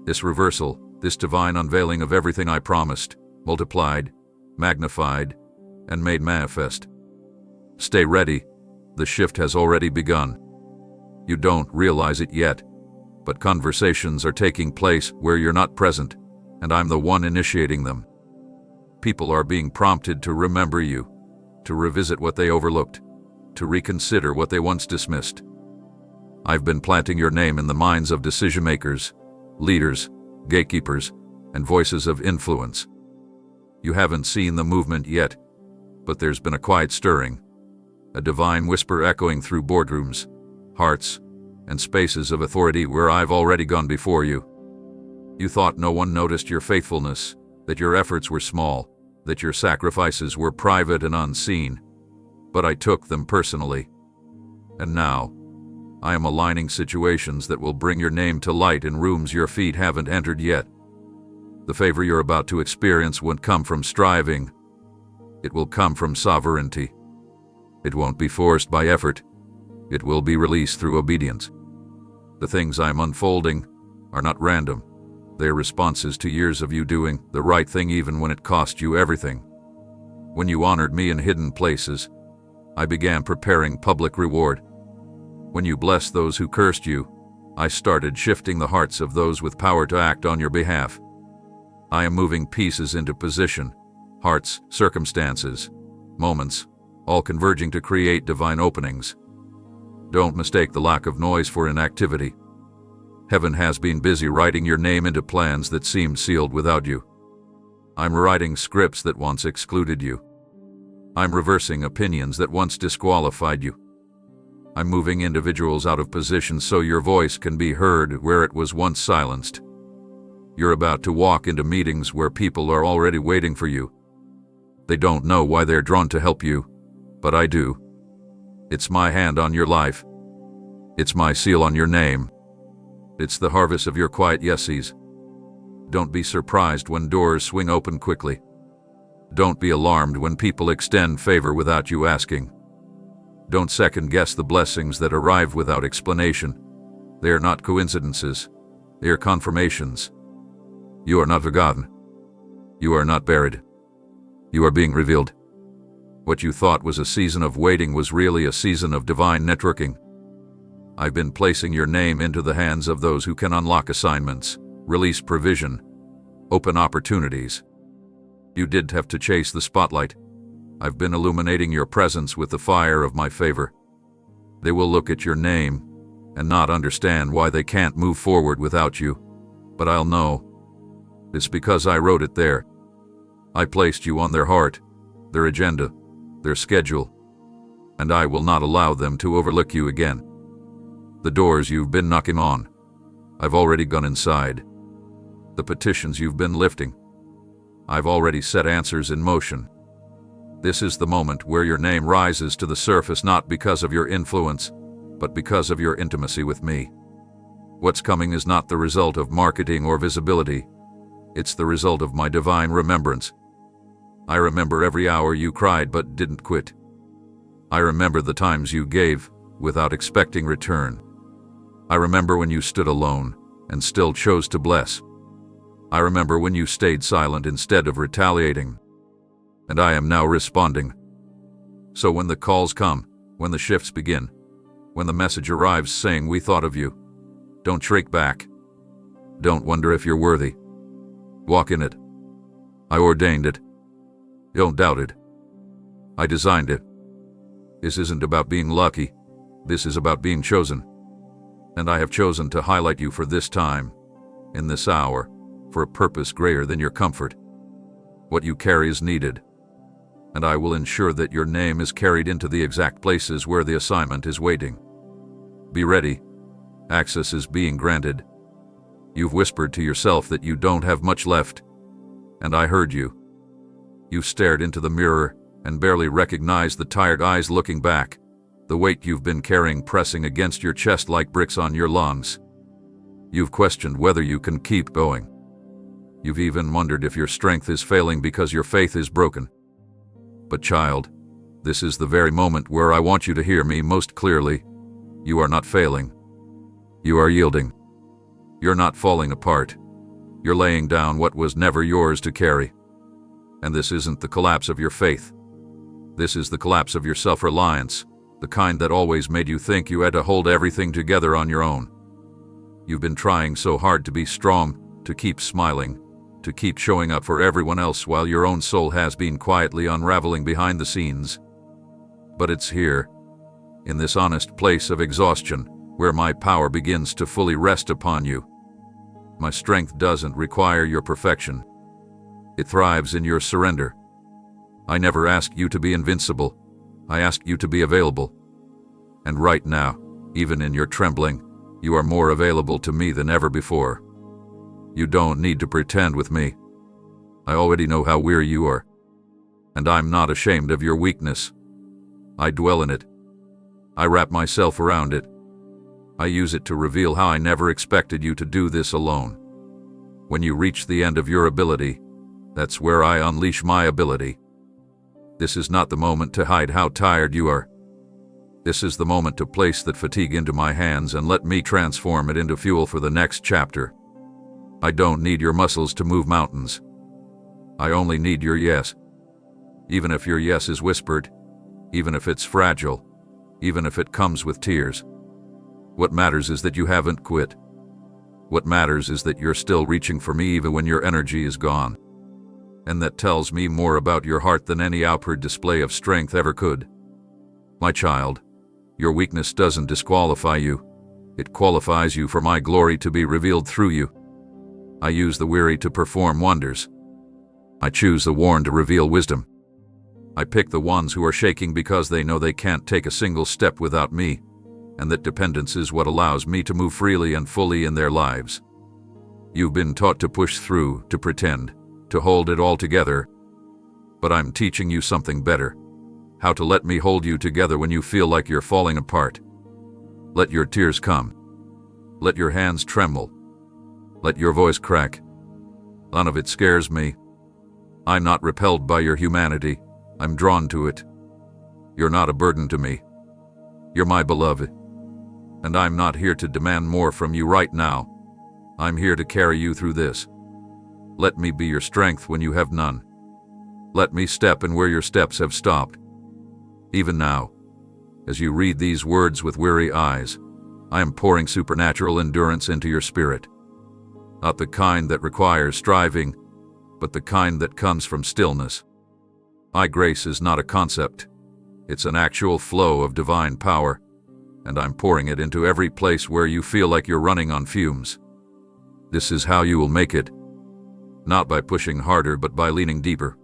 this reversal, this divine unveiling of everything I promised, multiplied, magnified, and made manifest. Stay ready. The shift has already begun. You don't realize it yet, but conversations are taking place where you're not present, and I'm the one initiating them. People are being prompted to remember you, to revisit what they overlooked, to reconsider what they once dismissed. I've been planting your name in the minds of decision-makers, leaders, gatekeepers, and voices of influence. You haven't seen the movement yet, but there's been a quiet stirring, a divine whisper echoing through boardrooms, hearts, and spaces of authority where I've already gone before you. You thought no one noticed your faithfulness, that your efforts were small, that your sacrifices were private and unseen, but I took them personally. And now, I am aligning situations that will bring your name to light in rooms your feet haven't entered yet. The favor you're about to experience won't come from striving. It will come from sovereignty. It won't be forced by effort. It will be released through obedience. The things I'm unfolding are not random. They're responses to years of you doing the right thing even when it cost you everything. When you honored me in hidden places, I began preparing public reward. When you blessed those who cursed you, I started shifting the hearts of those with power to act on your behalf. I am moving pieces into position, hearts, circumstances, moments, all converging to create divine openings. Don't mistake the lack of noise for inactivity. Heaven has been busy writing your name into plans that seemed sealed without you. I'm rewriting scripts that once excluded you. I'm reversing opinions that once disqualified you. I'm moving individuals out of position so your voice can be heard where it was once silenced. You're about to walk into meetings where people are already waiting for you. They don't know why they're drawn to help you, but I do. It's my hand on your life. It's my seal on your name. It's the harvest of your quiet yeses. Don't be surprised when doors swing open quickly. Don't be alarmed when people extend favor without you asking. Don't second-guess the blessings that arrive without explanation. They are not coincidences. They are confirmations. You are not forgotten. You are not buried. You are being revealed. What you thought was a season of waiting was really a season of divine networking. I've been placing your name into the hands of those who can unlock assignments, release provision, open opportunities. You did have to chase the spotlight. I've been illuminating your presence with the fire of my favor. They will look at your name and not understand why they can't move forward without you. But I'll know. It's because I wrote it there. I placed you on their heart, their agenda, their schedule, and I will not allow them to overlook you again. The doors you've been knocking on, I've already gone inside. The petitions you've been lifting, I've already set answers in motion. This is the moment where your name rises to the surface not because of your influence, but because of your intimacy with me. What's coming is not the result of marketing or visibility. It's the result of my divine remembrance. I remember every hour you cried but didn't quit. I remember the times you gave without expecting return. I remember when you stood alone and still chose to bless. I remember when you stayed silent instead of retaliating. And I am now responding. So when the calls come, when the shifts begin, when the message arrives saying we thought of you, don't shrink back. Don't wonder if you're worthy. Walk in it. I ordained it. Don't doubt it. I designed it. This isn't about being lucky. This is about being chosen. And I have chosen to highlight you for this time, in this hour, for a purpose greater than your comfort. What you carry is needed, and I will ensure that your name is carried into the exact places where the assignment is waiting. Be ready. Access is being granted. You've whispered to yourself that you don't have much left, and I heard you. You stared into the mirror and barely recognized the tired eyes looking back, the weight you've been carrying pressing against your chest like bricks on your lungs. You've questioned whether you can keep going. You've even wondered if your strength is failing because your faith is broken. But child, this is the very moment where I want you to hear me most clearly. You are not failing. You are yielding. You're not falling apart. You're laying down what was never yours to carry. And this isn't the collapse of your faith. This is the collapse of your self-reliance, the kind that always made you think you had to hold everything together on your own. You've been trying so hard to be strong, to keep smiling, to keep showing up for everyone else while your own soul has been quietly unraveling behind the scenes. But it's here, in this honest place of exhaustion, where my power begins to fully rest upon you. My strength doesn't require your perfection. It thrives in your surrender. I never asked you to be invincible. I asked you to be available. And right now, even in your trembling, you are more available to me than ever before. You don't need to pretend with me. I already know how weary you are. And I'm not ashamed of your weakness. I dwell in it. I wrap myself around it. I use it to reveal how I never expected you to do this alone. When you reach the end of your ability, that's where I unleash my ability. This is not the moment to hide how tired you are. This is the moment to place that fatigue into my hands and let me transform it into fuel for the next chapter. I don't need your muscles to move mountains. I only need your yes. Even if your yes is whispered, even if it's fragile, even if it comes with tears. What matters is that you haven't quit. What matters is that you're still reaching for me even when your energy is gone. And that tells me more about your heart than any outward display of strength ever could. My child, your weakness doesn't disqualify you. It qualifies you for my glory to be revealed through you. I use the weary to perform wonders. I choose the worn to reveal wisdom. I pick the ones who are shaking because they know they can't take a single step without me, and that dependence is what allows me to move freely and fully in their lives. You've been taught to push through, to pretend, to hold it all together. But I'm teaching you something better. How to let me hold you together when you feel like you're falling apart. Let your tears come. Let your hands tremble. Let your voice crack. None of it scares me. I'm not repelled by your humanity. I'm drawn to it. You're not a burden to me. You're my beloved. And I'm not here to demand more from you right now. I'm here to carry you through this. Let me be your strength when you have none. Let me step in where your steps have stopped. Even now, as you read these words with weary eyes, I am pouring supernatural endurance into your spirit. Not the kind that requires striving, but the kind that comes from stillness. My grace is not a concept. It's an actual flow of divine power, and I'm pouring it into every place where you feel like you're running on fumes. This is how you will make it. Not by pushing harder, but by leaning deeper.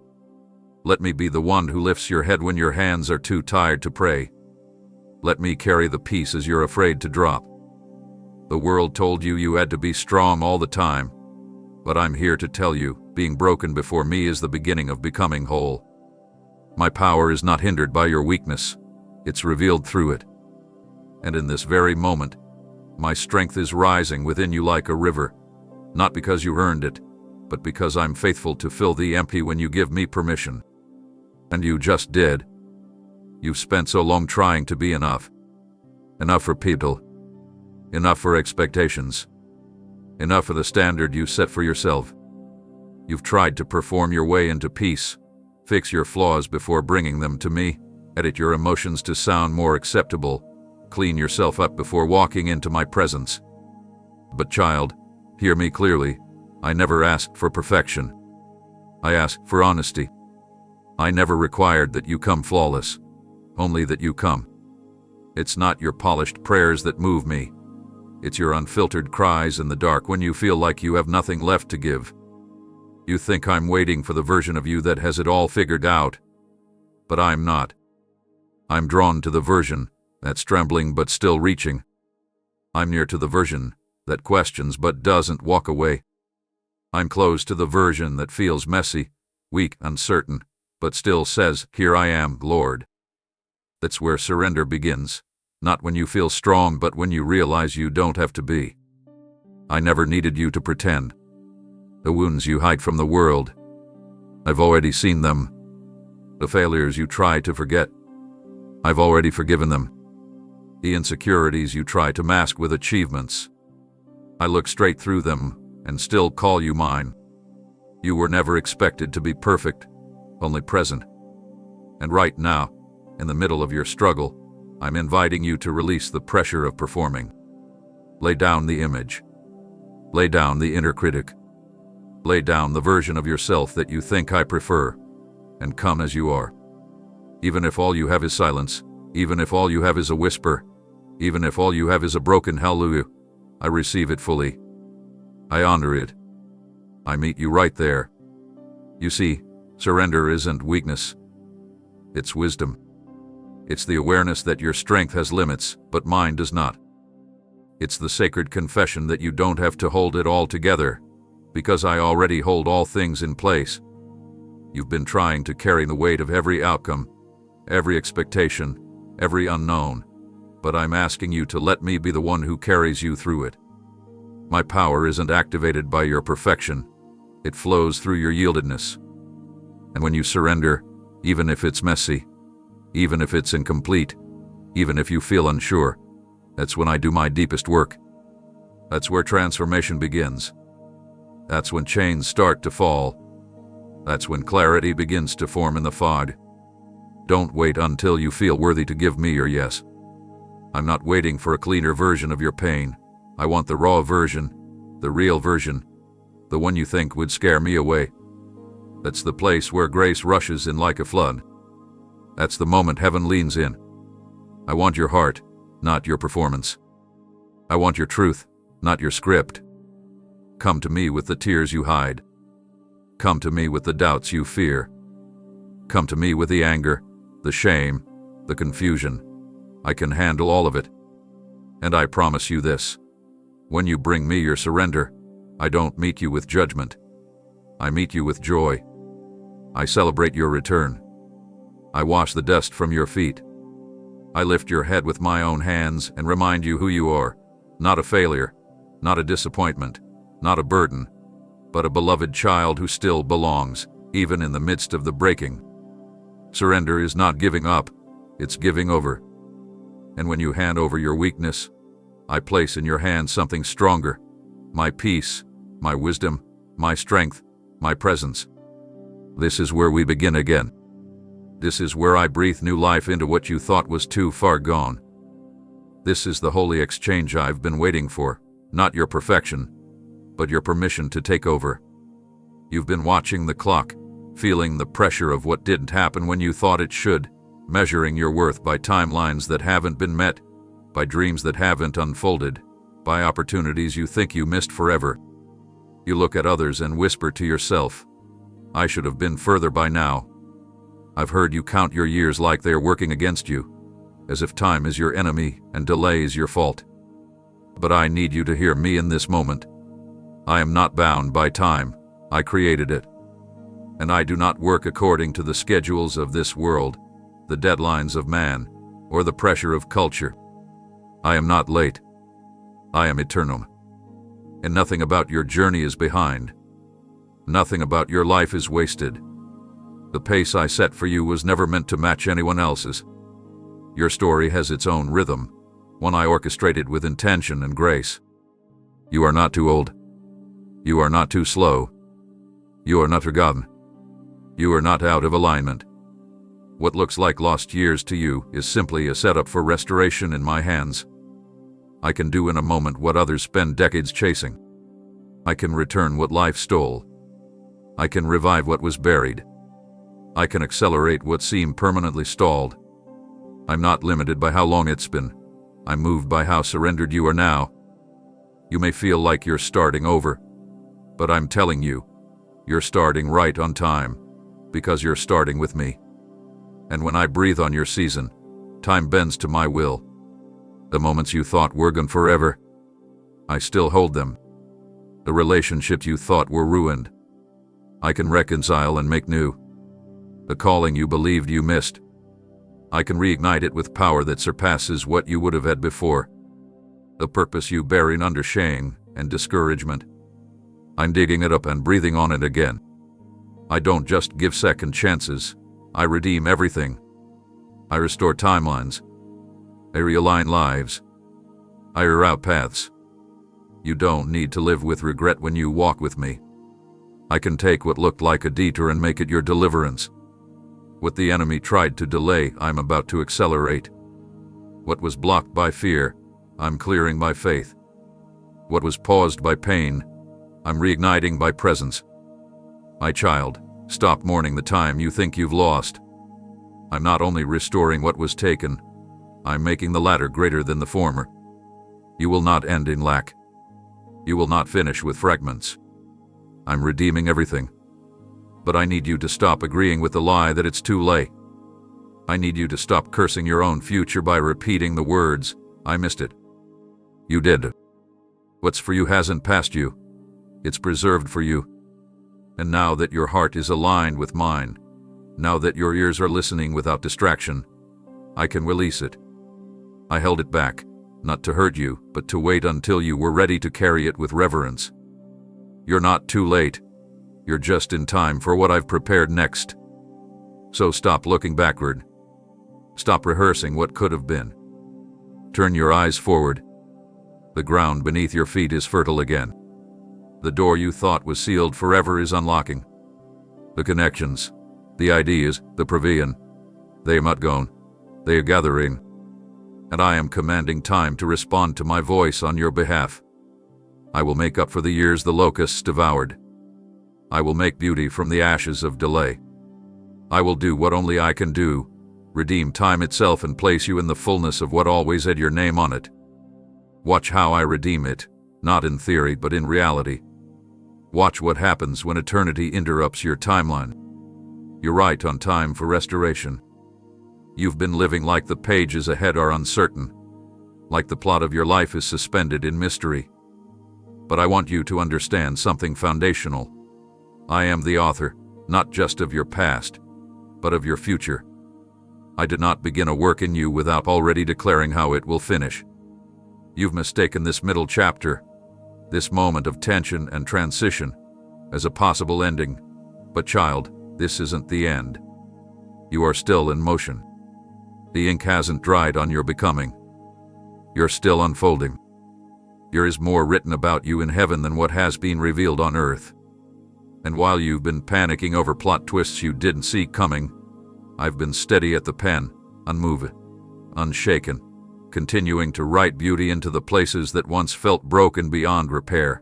Let me be the one who lifts your head when your hands are too tired to pray. Let me carry the pieces you're afraid to drop. The world told you you had to be strong all the time, but I'm here to tell you, being broken before me is the beginning of becoming whole. My power is not hindered by your weakness. It's revealed through it. And in this very moment, my strength is rising within you like a river, not because you earned it, but because I'm faithful to fill the empty when you give me permission. And you just did. You've spent so long trying to be enough. Enough for people. Enough for expectations. Enough for the standard you set for yourself. You've tried to perform your way into peace, fix your flaws before bringing them to me, edit your emotions to sound more acceptable, clean yourself up before walking into my presence. But child, Hear me clearly. I never asked for perfection. I asked for honesty. I never required that you come flawless, only that you come. It's not your polished prayers that move me. It's your unfiltered cries in the dark when you feel like you have nothing left to give. You think I'm waiting for the version of you that has it all figured out. But I'm not. I'm drawn to the version that's trembling but still reaching. I'm near to the version that questions but doesn't walk away. I'm close to the version that feels messy, weak, uncertain, but still says, "Here I am, Lord." That's where surrender begins. Not when you feel strong, but when you realize you don't have to be. I never needed you to pretend. The wounds you hide from the world, I've already seen them. The failures you try to forget, I've already forgiven them. The insecurities you try to mask with achievements, I look straight through them and still call you mine. You were never expected to be perfect, only present. And right now, in the middle of your struggle, I'm inviting you to release the pressure of performing. Lay down the image. Lay down the inner critic. Lay down the version of yourself that you think I prefer, and come as you are. Even if all you have is silence, even if all you have is a whisper, even if all you have is a broken hallelujah, I receive it fully. I honor it. I meet you right there. You see, surrender isn't weakness. It's wisdom. It's the awareness that your strength has limits, but mine does not. It's the sacred confession that you don't have to hold it all together, because I already hold all things in place. You've been trying to carry the weight of every outcome, every expectation, every unknown, but I'm asking you to let me be the one who carries you through it. My power isn't activated by your perfection. It flows through your yieldedness. And when you surrender, even if it's messy, even if it's incomplete, even if you feel unsure, that's when I do my deepest work. That's where transformation begins. That's when chains start to fall. That's when clarity begins to form in the fog. Don't wait until you feel worthy to give me your yes. I'm not waiting for a cleaner version of your pain. I want the raw version, the real version, the one you think would scare me away. That's the place where grace rushes in like a flood. That's the moment heaven leans in. I want your heart, not your performance. I want your truth, not your script. Come to me with the tears you hide. Come to me with the doubts you fear. Come to me with the anger, the shame, the confusion. I can handle all of it. And I promise you this. When you bring me your surrender, I don't meet you with judgment. I meet you with joy. I celebrate your return. I wash the dust from your feet. I lift your head with my own hands and remind you who you are. Not a failure, not a disappointment, not a burden, but a beloved child who still belongs, even in the midst of the breaking. Surrender is not giving up, it's giving over. And when you hand over your weakness, I place in your hands something stronger. My peace, my wisdom, my strength, my presence. This is where we begin again. This is where I breathe new life into what you thought was too far gone. This is the holy exchange I've been waiting for, not your perfection, but your permission to take over. You've been watching the clock, feeling the pressure of what didn't happen when you thought it should, measuring your worth by timelines that haven't been met, by dreams that haven't unfolded, by opportunities you think you missed forever. You look at others and whisper to yourself, I should have been further by now. I've heard you count your years like they're working against you, as if time is your enemy and delay is your fault. But I need you to hear me in this moment. I am not bound by time. I created it. And I do not work according to the schedules of this world, the deadlines of man, or the pressure of culture. I am not late. I am eternal. And nothing about your journey is behind. Nothing about your life is wasted. The pace I set for you was never meant to match anyone else's. Your story has its own rhythm, one I orchestrated with intention and grace. You are not too old. You are not too slow. You are not forgotten. You are not out of alignment. What looks like lost years to you is simply a setup for restoration in my hands. I can do in a moment what others spend decades chasing. I can return what life stole. I can revive what was buried. I can accelerate what seemed permanently stalled. I'm not limited by how long it's been. I'm moved by how surrendered you are now. You may feel like you're starting over, but I'm telling you, you're starting right on time, because you're starting with me. And when I breathe on your season, time bends to my will. The moments you thought were gone forever, I still hold them. The relationships you thought were ruined, I can reconcile and make new. The calling you believed you missed, I can reignite it with power that surpasses what you would have had before. The purpose you buried under shame and discouragement, I'm digging it up and breathing on it again. I don't just give second chances, I redeem everything. I restore timelines. I realign lives. I reroute paths. You don't need to live with regret when you walk with me. I can take what looked like a detour and make it your deliverance. What the enemy tried to delay, I'm about to accelerate. What was blocked by fear, I'm clearing by faith. What was paused by pain, I'm reigniting by presence. My child, stop mourning the time you think you've lost. I'm not only restoring what was taken, I'm making the latter greater than the former. You will not end in lack. You will not finish with fragments. I'm redeeming everything. But I need you to stop agreeing with the lie that it's too late. I need you to stop cursing your own future by repeating the words, I missed it. You did. What's for you hasn't passed you. It's preserved for you. And now that your heart is aligned with mine, now that your ears are listening without distraction, I can release it. I held it back, not to hurt you, but to wait until you were ready to carry it with reverence. You're not too late. You're just in time for what I've prepared next. So stop looking backward. Stop rehearsing what could have been. Turn your eyes forward. The ground beneath your feet is fertile again. The door you thought was sealed forever is unlocking. The connections, the ideas, the provision, they are not gone. They are gathering. And I am commanding time to respond to my voice on your behalf. I will make up for the years the locusts devoured. I will make beauty from the ashes of delay. I will do what only I can do, redeem time itself and place you in the fullness of what always had your name on it. Watch how I redeem it, not in theory but in reality. Watch what happens when eternity interrupts your timeline. You're right on time for restoration. You've been living like the pages ahead are uncertain, like the plot of your life is suspended in mystery. But I want you to understand something foundational. I am the author, not just of your past, but of your future. I did not begin a work in you without already declaring how it will finish. You've mistaken this middle chapter, this moment of tension and transition, as a possible ending. But child, this isn't the end. You are still in motion. The ink hasn't dried on your becoming. You're still unfolding. There is more written about you in heaven than what has been revealed on earth. And while you've been panicking over plot twists you didn't see coming, I've been steady at the pen, unmoved, unshaken, continuing to write beauty into the places that once felt broken beyond repair.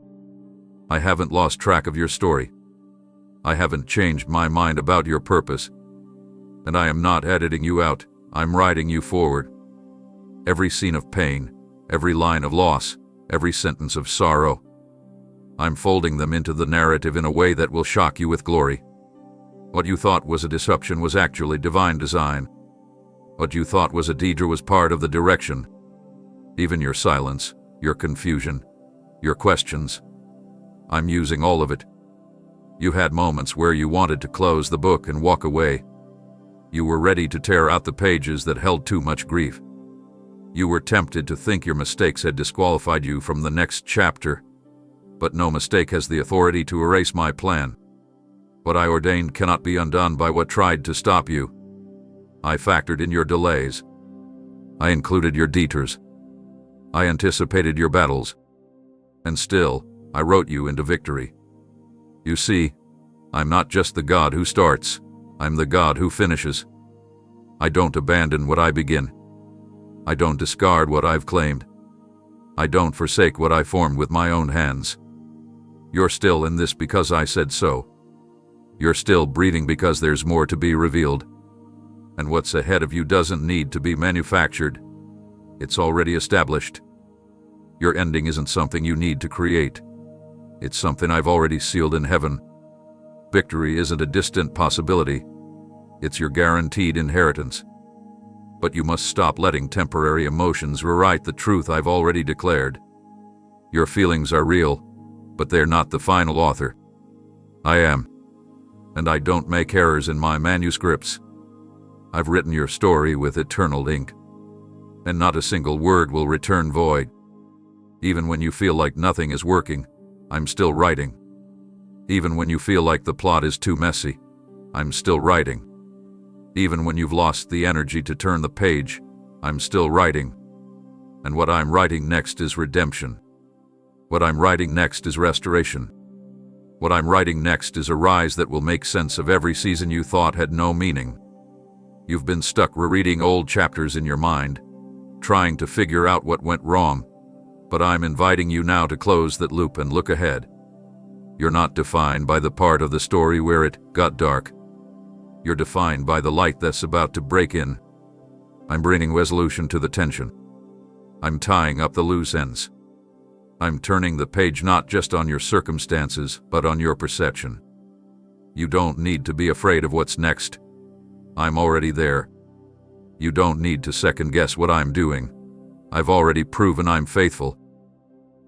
I haven't lost track of your story. I haven't changed my mind about your purpose. And I am not editing you out, I'm writing you forward. Every scene of pain, every line of loss, every sentence of sorrow, I'm folding them into the narrative in a way that will shock you with glory. What you thought was a disruption was actually divine design. What you thought was a detour was part of the direction. Even your silence, your confusion, your questions, I'm using all of it. You had moments where you wanted to close the book and walk away. You were ready to tear out the pages that held too much grief. You were tempted to think your mistakes had disqualified you from the next chapter. But no mistake has the authority to erase my plan. What I ordained cannot be undone by what tried to stop you. I factored in your delays. I included your detours. I anticipated your battles. And still, I wrote you into victory. You see, I'm not just the God who starts, I'm the God who finishes. I don't abandon what I begin. I don't discard what I've claimed. I don't forsake what I formed with my own hands. You're still in this because I said so. You're still breathing because there's more to be revealed. And what's ahead of you doesn't need to be manufactured. It's already established. Your ending isn't something you need to create. It's something I've already sealed in heaven. Victory isn't a distant possibility. It's your guaranteed inheritance. But you must stop letting temporary emotions rewrite the truth I've already declared. Your feelings are real, but they're not the final author. I am. And I don't make errors in my manuscripts. I've written your story with eternal ink. And not a single word will return void. Even when you feel like nothing is working, I'm still writing. Even when you feel like the plot is too messy, I'm still writing. Even when you've lost the energy to turn the page, I'm still writing. And what I'm writing next is redemption. What I'm writing next is restoration. What I'm writing next is a rise that will make sense of every season you thought had no meaning. You've been stuck rereading old chapters in your mind, trying to figure out what went wrong, but I'm inviting you now to close that loop and look ahead. You're not defined by the part of the story where it got dark. You're defined by the light that's about to break in. I'm bringing resolution to the tension. I'm tying up the loose ends. I'm turning the page not just on your circumstances, but on your perception. You don't need to be afraid of what's next. I'm already there. You don't need to second-guess what I'm doing. I've already proven I'm faithful.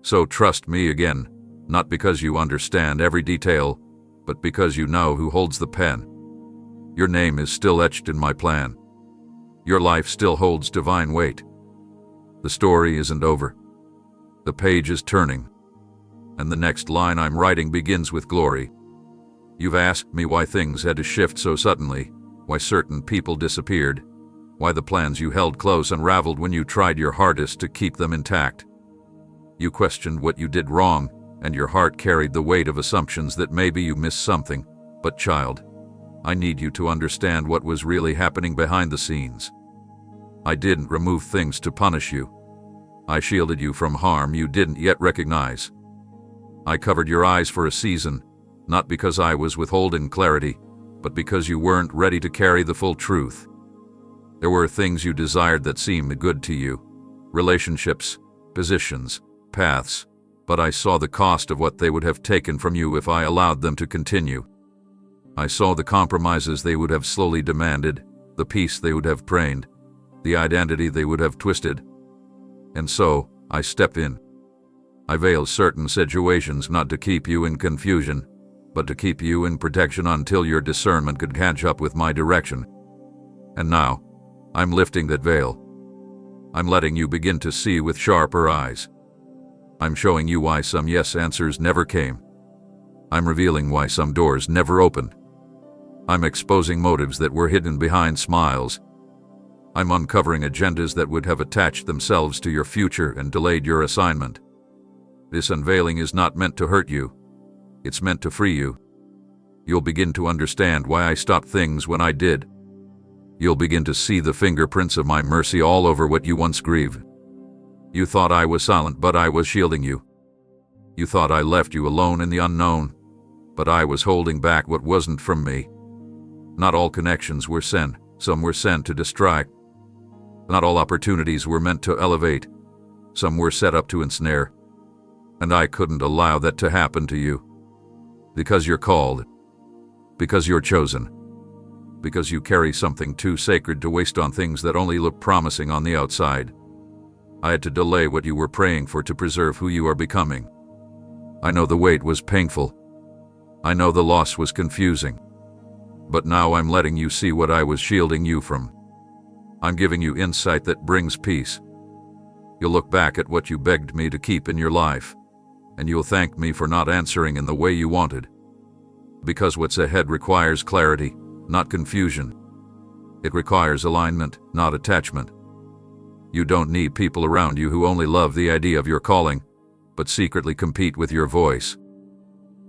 So trust me again, not because you understand every detail, but because you know who holds the pen. Your name is still etched in my plan. Your life still holds divine weight. The story isn't over. The page is turning. And the next line I'm writing begins with glory. You've asked me why things had to shift so suddenly, why certain people disappeared, why the plans you held close unraveled when you tried your hardest to keep them intact. You questioned what you did wrong, and your heart carried the weight of assumptions that maybe you missed something. But child, I need you to understand what was really happening behind the scenes. I didn't remove things to punish you. I shielded you from harm you didn't yet recognize. I covered your eyes for a season, not because I was withholding clarity, but because you weren't ready to carry the full truth. There were things you desired that seemed good to you, relationships, positions, paths, but I saw the cost of what they would have taken from you if I allowed them to continue. I saw the compromises they would have slowly demanded, the peace they would have drained, the identity they would have twisted. And so, I step in. I veil certain situations not to keep you in confusion, but to keep you in protection until your discernment could catch up with my direction. And now, I'm lifting that veil. I'm letting you begin to see with sharper eyes. I'm showing you why some yes answers never came. I'm revealing why some doors never opened. I'm exposing motives that were hidden behind smiles. I'm uncovering agendas that would have attached themselves to your future and delayed your assignment. This unveiling is not meant to hurt you. It's meant to free you. You'll begin to understand why I stopped things when I did. You'll begin to see the fingerprints of my mercy all over what you once grieved. You thought I was silent, but I was shielding you. You thought I left you alone in the unknown, but I was holding back what wasn't from me. Not all connections were sent, some were sent to distract. Not all opportunities were meant to elevate, some were set up to ensnare. And I couldn't allow that to happen to you. Because you're called. Because you're chosen. Because you carry something too sacred to waste on things that only look promising on the outside. I had to delay what you were praying for to preserve who you are becoming. I know the wait was painful. I know the loss was confusing. But now I'm letting you see what I was shielding you from. I'm giving you insight that brings peace. You'll look back at what you begged me to keep in your life, and you'll thank me for not answering in the way you wanted. Because what's ahead requires clarity, not confusion. It requires alignment, not attachment. You don't need people around you who only love the idea of your calling, but secretly compete with your voice.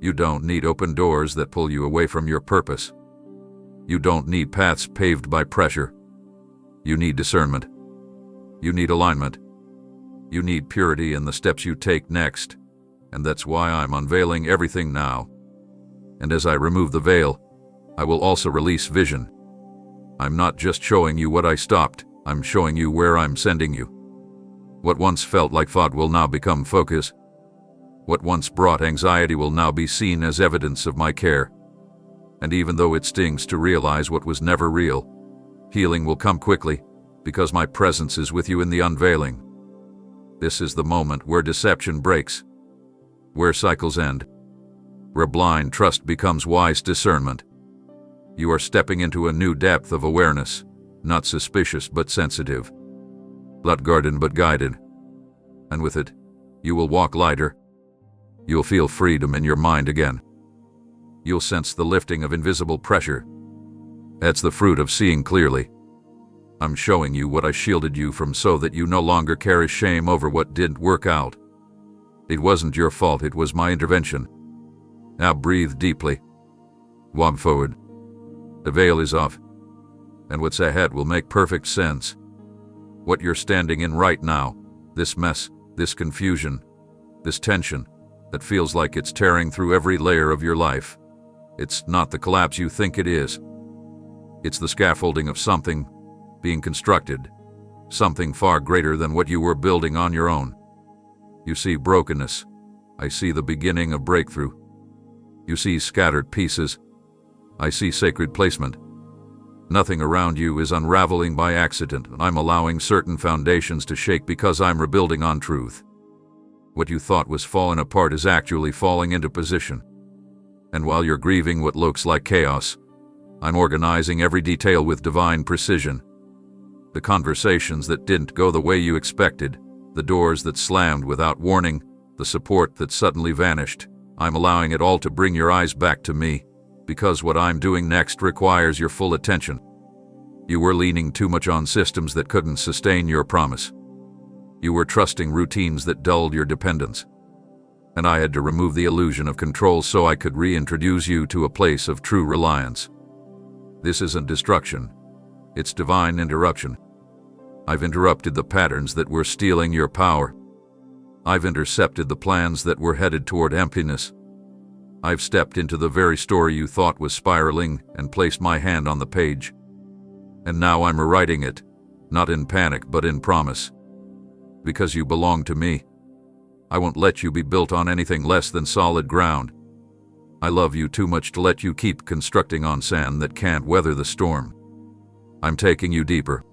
You don't need open doors that pull you away from your purpose. You don't need paths paved by pressure. You need discernment. You need alignment. You need purity in the steps you take next. And that's why I'm unveiling everything now. And as I remove the veil, I will also release vision. I'm not just showing you what I stopped, I'm showing you where I'm sending you. What once felt like fog will now become focus. What once brought anxiety will now be seen as evidence of my care. And even though it stings to realize what was never real, healing will come quickly, because my presence is with you in the unveiling. This is the moment where deception breaks, where cycles end, where blind trust becomes wise discernment. You are stepping into a new depth of awareness, not suspicious but sensitive, not guarded but guided. And with it, you will walk lighter. You'll feel freedom in your mind again. You'll sense the lifting of invisible pressure. That's the fruit of seeing clearly. I'm showing you what I shielded you from so that you no longer carry shame over what didn't work out. It wasn't your fault, it was my intervention. Now breathe deeply. Walk forward. The veil is off, and what's ahead will make perfect sense. What you're standing in right now, this mess, this confusion, this tension that feels like it's tearing through every layer of your life, it's not the collapse you think it is. It's the scaffolding of something being constructed, something far greater than what you were building on your own. You see brokenness. I see the beginning of breakthrough. You see scattered pieces. I see sacred placement. Nothing around you is unraveling by accident. I'm allowing certain foundations to shake because I'm rebuilding on truth. What you thought was falling apart is actually falling into position. And while you're grieving what looks like chaos, I'm organizing every detail with divine precision. The conversations that didn't go the way you expected, the doors that slammed without warning, the support that suddenly vanished, I'm allowing it all to bring your eyes back to me, because what I'm doing next requires your full attention. You were leaning too much on systems that couldn't sustain your promise. You were trusting routines that dulled your dependence. And I had to remove the illusion of control so I could reintroduce you to a place of true reliance. This isn't destruction. It's divine interruption. I've interrupted the patterns that were stealing your power. I've intercepted the plans that were headed toward emptiness. I've stepped into the very story you thought was spiraling and placed my hand on the page. And now I'm rewriting it, not in panic but in promise. Because you belong to me. I won't let you be built on anything less than solid ground. I love you too much to let you keep constructing on sand that can't weather the storm. I'm taking you deeper.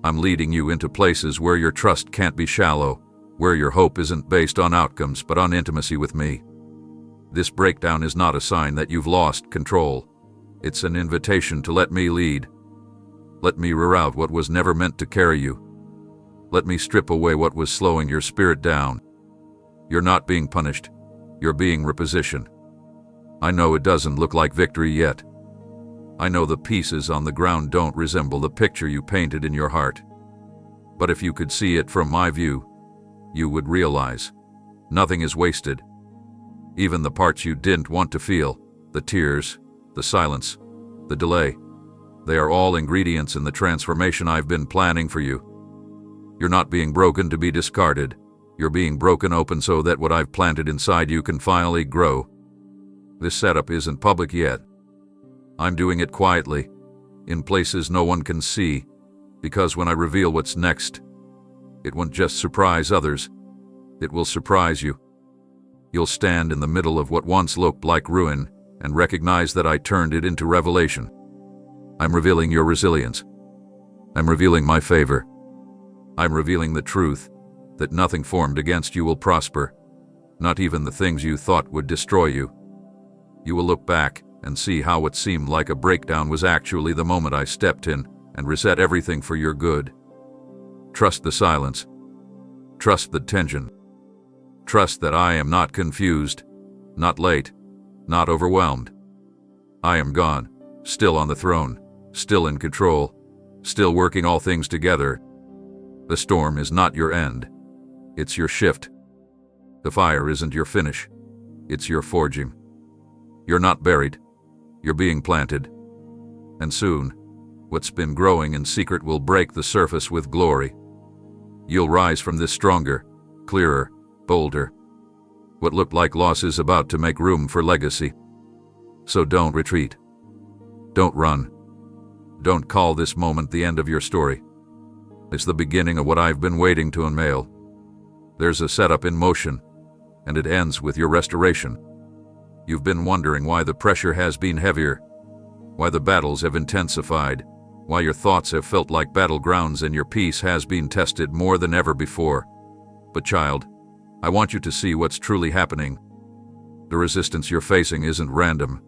I'm leading you into places where your trust can't be shallow, where your hope isn't based on outcomes but on intimacy with me. This breakdown is not a sign that you've lost control. It's an invitation to let me lead. Let me reroute what was never meant to carry you. Let me strip away what was slowing your spirit down. You're not being punished. You're being repositioned. I know it doesn't look like victory yet. I know the pieces on the ground don't resemble the picture you painted in your heart. But if you could see it from my view, you would realize nothing is wasted. Even the parts you didn't want to feel, the tears, the silence, the delay, they are all ingredients in the transformation I've been planning for you. You're not being broken to be discarded. You're being broken open so that what I've planted inside you can finally grow. This setup isn't public yet. I'm doing it quietly, in places no one can see, because when I reveal what's next, it won't just surprise others, it will surprise you. You'll stand in the middle of what once looked like ruin and recognize that I turned it into revelation. I'm revealing your resilience. I'm revealing my favor. I'm revealing the truth that nothing formed against you will prosper, not even the things you thought would destroy you. You will look back and see how what seemed like a breakdown was actually the moment I stepped in and reset everything for your good. Trust the silence. Trust the tension. Trust that I am not confused, not late, not overwhelmed. I am God, still on the throne, still in control, still working all things together. The storm is not your end. It's your shift. The fire isn't your finish. It's your forging. You're not buried. You're being planted. And soon, what's been growing in secret will break the surface with glory. You'll rise from this stronger, clearer, bolder. What looked like loss is about to make room for legacy. So don't retreat. Don't run. Don't call this moment the end of your story. It's the beginning of what I've been waiting to unveil. There's a setup in motion, and it ends with your restoration. You've been wondering why the pressure has been heavier, why the battles have intensified, why your thoughts have felt like battlegrounds and your peace has been tested more than ever before. But child, I want you to see what's truly happening. The resistance you're facing isn't random.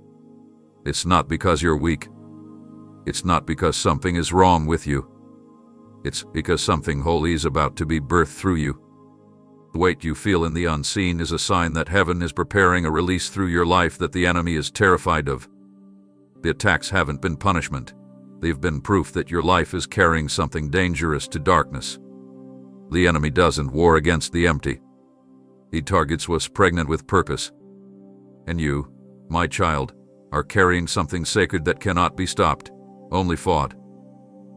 It's not because you're weak. It's not because something is wrong with you. It's because something holy is about to be birthed through you. The weight you feel in the unseen is a sign that heaven is preparing a release through your life that the enemy is terrified of. The attacks haven't been punishment. They've been proof that your life is carrying something dangerous to darkness. The enemy doesn't war against the empty. He targets what's pregnant with purpose. And you, my child, are carrying something sacred that cannot be stopped, only fought.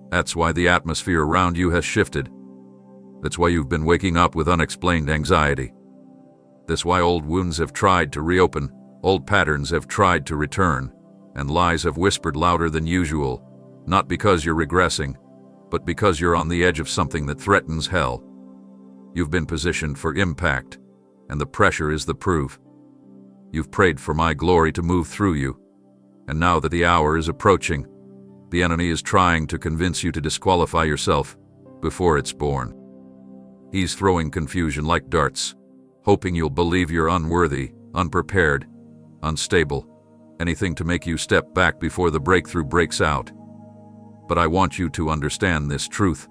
That's why the atmosphere around you has shifted. That's why you've been waking up with unexplained anxiety. That's why old wounds have tried to reopen, old patterns have tried to return, and lies have whispered louder than usual, not because you're regressing, but because you're on the edge of something that threatens hell. You've been positioned for impact, and the pressure is the proof. You've prayed for my glory to move through you, and now that the hour is approaching, the enemy is trying to convince you to disqualify yourself before it's born. He's throwing confusion like darts, hoping you'll believe you're unworthy, unprepared, unstable, anything to make you step back before the breakthrough breaks out. But I want you to understand this truth.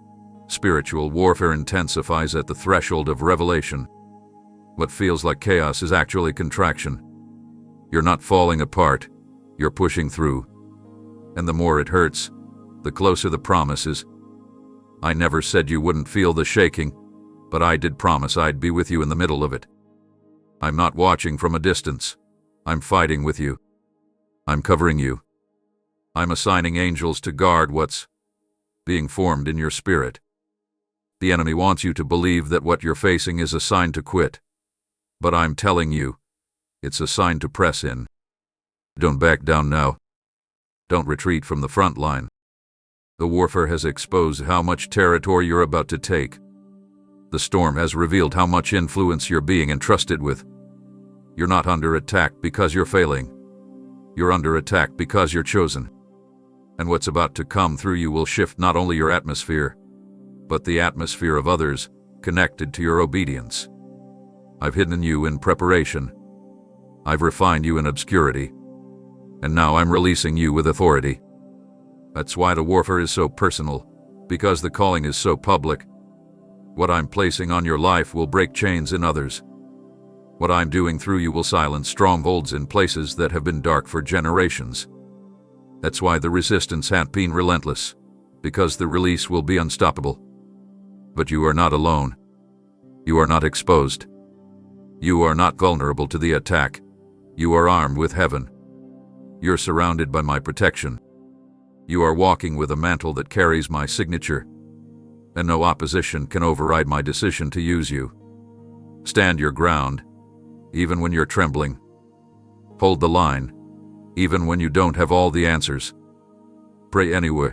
Spiritual warfare intensifies at the threshold of revelation. What feels like chaos is actually contraction. You're not falling apart, you're pushing through. And the more it hurts, the closer the promise is. I never said you wouldn't feel the shaking, but I did promise I'd be with you in the middle of it. I'm not watching from a distance. I'm fighting with you. I'm covering you. I'm assigning angels to guard what's being formed in your spirit. The enemy wants you to believe that what you're facing is a sign to quit. But I'm telling you, it's a sign to press in. Don't back down now. Don't retreat from the front line. The warfare has exposed how much territory you're about to take. The storm has revealed how much influence you're being entrusted with. You're not under attack because you're failing. You're under attack because you're chosen. And what's about to come through you will shift not only your atmosphere, but the atmosphere of others connected to your obedience. I've hidden you in preparation. I've refined you in obscurity. And now I'm releasing you with authority. That's why the warfare is so personal, because the calling is so public. What I'm placing on your life will break chains in others. What I'm doing through you will silence strongholds in places that have been dark for generations. That's why the resistance hasn't been relentless, because the release will be unstoppable. But you are not alone. You are not exposed. You are not vulnerable to the attack. You are armed with heaven. You're surrounded by my protection. You are walking with a mantle that carries my signature, and no opposition can override my decision to use you. Stand your ground, even when you're trembling. Hold the line, even when you don't have all the answers. Pray anyway.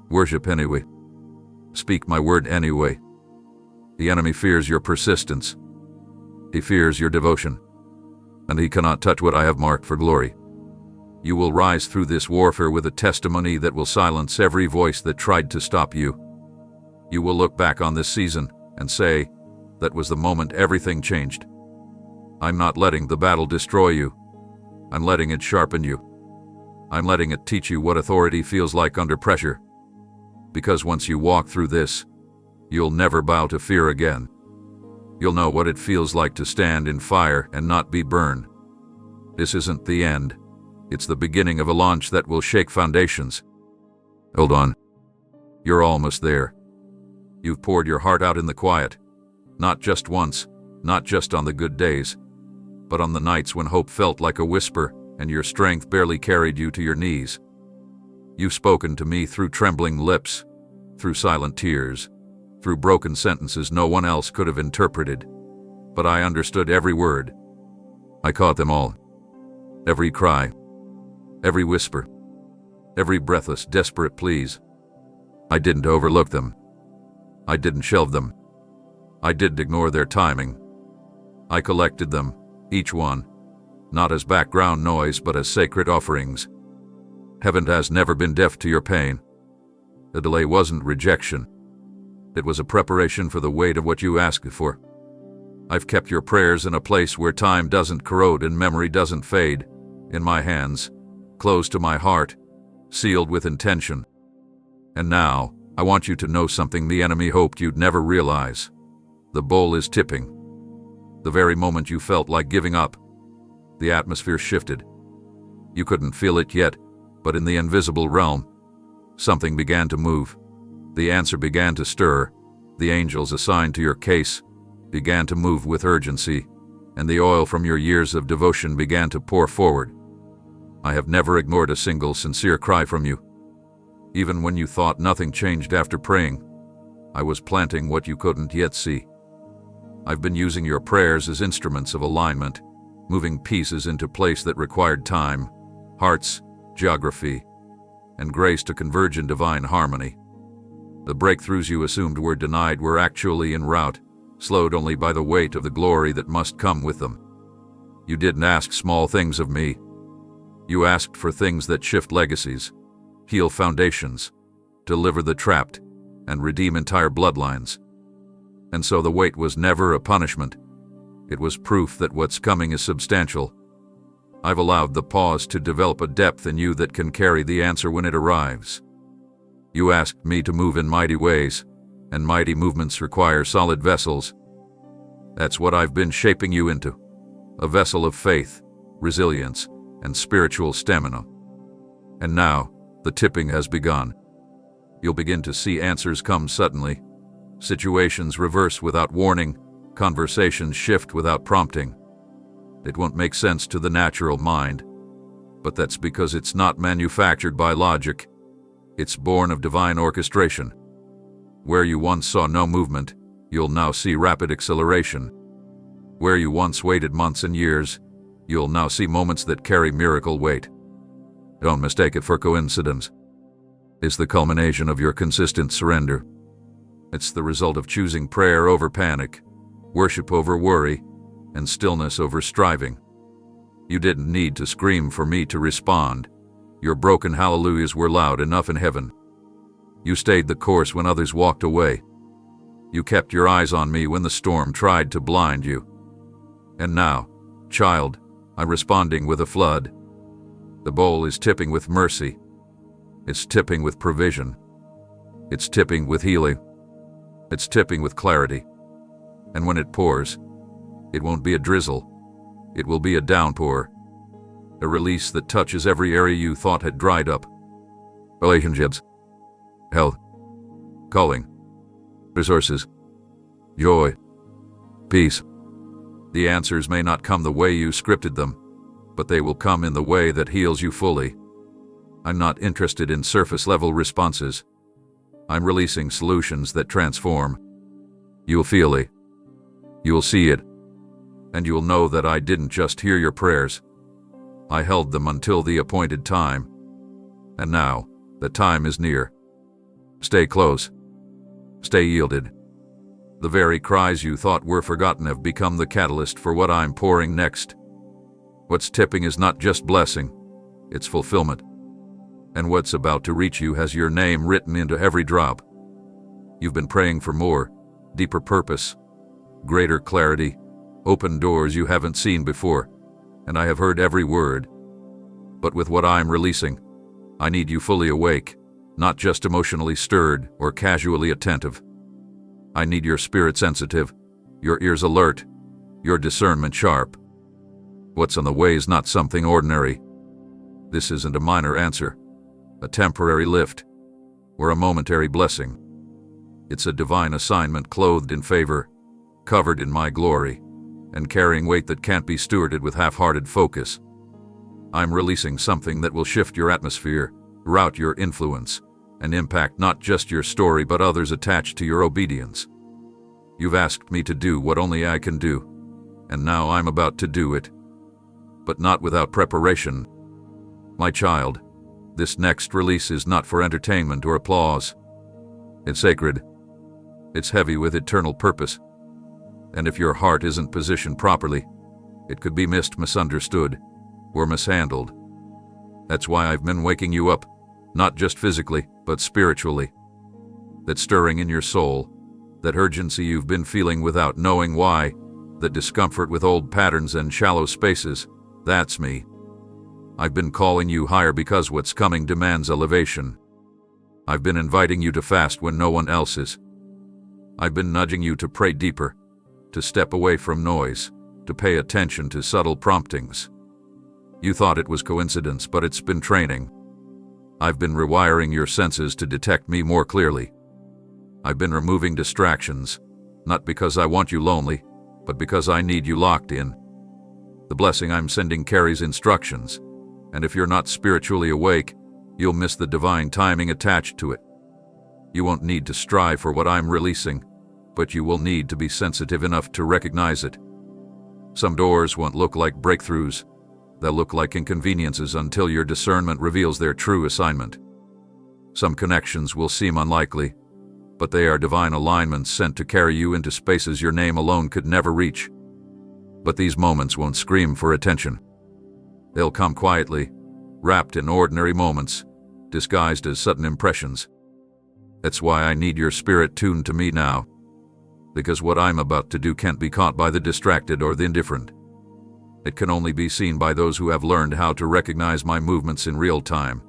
Worship anyway. Speak my word anyway. The enemy fears your persistence. He fears your devotion, and he cannot touch what I have marked for glory. You will rise through this warfare with a testimony that will silence every voice that tried to stop you. You will look back on this season and say, that was the moment everything changed. I'm not letting the battle destroy you. I'm letting it sharpen you. I'm letting it teach you what authority feels like under pressure. Because once you walk through this, you'll never bow to fear again. You'll know what it feels like to stand in fire and not be burned. This isn't the end. It's the beginning of a launch that will shake foundations. Hold on. You're almost there. You've poured your heart out in the quiet. Not just once, not just on the good days, but on the nights when hope felt like a whisper and your strength barely carried you to your knees. You've spoken to me through trembling lips, through silent tears, through broken sentences no one else could have interpreted. but I understood every word. I caught them all. Every cry, every whisper, every breathless, desperate pleas. I didn't overlook them. I didn't shelve them. I didn't ignore their timing. I collected them, each one, not as background noise but as sacred offerings. Heaven has never been deaf to your pain. The delay wasn't rejection. It was a preparation for the weight of what you asked for. I've kept your prayers in a place where time doesn't corrode and memory doesn't fade, in my hands, close to my heart, sealed with intention. And now, I want you to know something the enemy hoped you'd never realize. The bowl is tipping. The very moment you felt like giving up, the atmosphere shifted. You couldn't feel it yet, but in the invisible realm, something began to move. The answer began to stir. The angels assigned to your case began to move with urgency, and the oil from your years of devotion began to pour forward. I have never ignored a single sincere cry from you. Even when you thought nothing changed after praying, I was planting what you couldn't yet see. I've been using your prayers as instruments of alignment, moving pieces into place that required time, hearts, geography, and grace to converge in divine harmony. The breakthroughs you assumed were denied were actually en route, slowed only by the weight of the glory that must come with them. You didn't ask small things of me. You asked for things that shift legacies, heal foundations, deliver the trapped, and redeem entire bloodlines. And so the wait was never a punishment. It was proof that what's coming is substantial. I've allowed the pause to develop a depth in you that can carry the answer when it arrives. You asked me to move in mighty ways, and mighty movements require solid vessels. That's what I've been shaping you into. A vessel of faith, resilience, and spiritual stamina. And now, the tipping has begun. You'll begin to see answers come suddenly. Situations reverse without warning, conversations shift without prompting. It won't make sense to the natural mind, but that's because it's not manufactured by logic. It's born of divine orchestration. Where you once saw no movement, you'll now see rapid acceleration. Where you once waited months and years, you'll now see moments that carry miracle weight. Don't mistake it for coincidence. It's the culmination of your consistent surrender. It's the result of choosing prayer over panic, worship over worry, and stillness over striving. You didn't need to scream for me to respond. Your broken hallelujahs were loud enough in heaven. You stayed the course when others walked away. You kept your eyes on me when the storm tried to blind you. And now, child, I'm responding with a flood. The bowl is tipping with mercy. It's tipping with provision. It's tipping with healing. It's tipping with clarity. And when it pours, it won't be a drizzle. It will be a downpour. A release that touches every area you thought had dried up. Relationships, health, calling, resources, joy, peace. The answers may not come the way you scripted them, but they will come in the way that heals you fully. I'm not interested in surface-level responses. I'm releasing solutions that transform. You'll feel it. You'll see it. And you'll know that I didn't just hear your prayers. I held them until the appointed time. And now, the time is near. Stay close. Stay yielded. The very cries you thought were forgotten have become the catalyst for what I'm pouring next. What's tipping is not just blessing, it's fulfillment. And what's about to reach you has your name written into every drop. You've been praying for more, deeper purpose, greater clarity, open doors you haven't seen before, and I have heard every word. But with what I'm releasing, I need you fully awake, not just emotionally stirred or casually attentive. I need your spirit sensitive, your ears alert, your discernment sharp. What's on the way is not something ordinary. This isn't a minor answer, a temporary lift, or a momentary blessing. It's a divine assignment clothed in favor, covered in my glory, and carrying weight that can't be stewarded with half-hearted focus. I'm releasing something that will shift your atmosphere, route your influence, and impact not just your story but others attached to your obedience. You've asked me to do what only I can do, and now I'm about to do it. But not without preparation. My child, this next release is not for entertainment or applause. It's sacred. It's heavy with eternal purpose. And if your heart isn't positioned properly, it could be misunderstood, or mishandled. That's why I've been waking you up, not just physically, but spiritually. That stirring in your soul, that urgency you've been feeling without knowing why, that discomfort with old patterns and shallow spaces, that's me. I've been calling you higher because what's coming demands elevation. I've been inviting you to fast when no one else is. I've been nudging you to pray deeper, to step away from noise, to pay attention to subtle promptings. You thought it was coincidence, but it's been training. I've been rewiring your senses to detect me more clearly. I've been removing distractions, not because I want you lonely, but because I need you locked in. The blessing I'm sending carries instructions, and if you're not spiritually awake, you'll miss the divine timing attached to it. You won't need to strive for what I'm releasing, but you will need to be sensitive enough to recognize it. Some doors won't look like breakthroughs. They'll look like inconveniences until your discernment reveals their true assignment. Some connections will seem unlikely, but they are divine alignments sent to carry you into spaces your name alone could never reach. But these moments won't scream for attention. They'll come quietly, wrapped in ordinary moments, disguised as sudden impressions. That's why I need your spirit tuned to me now, because what I'm about to do can't be caught by the distracted or the indifferent. It can only be seen by those who have learned how to recognize my movements in real time.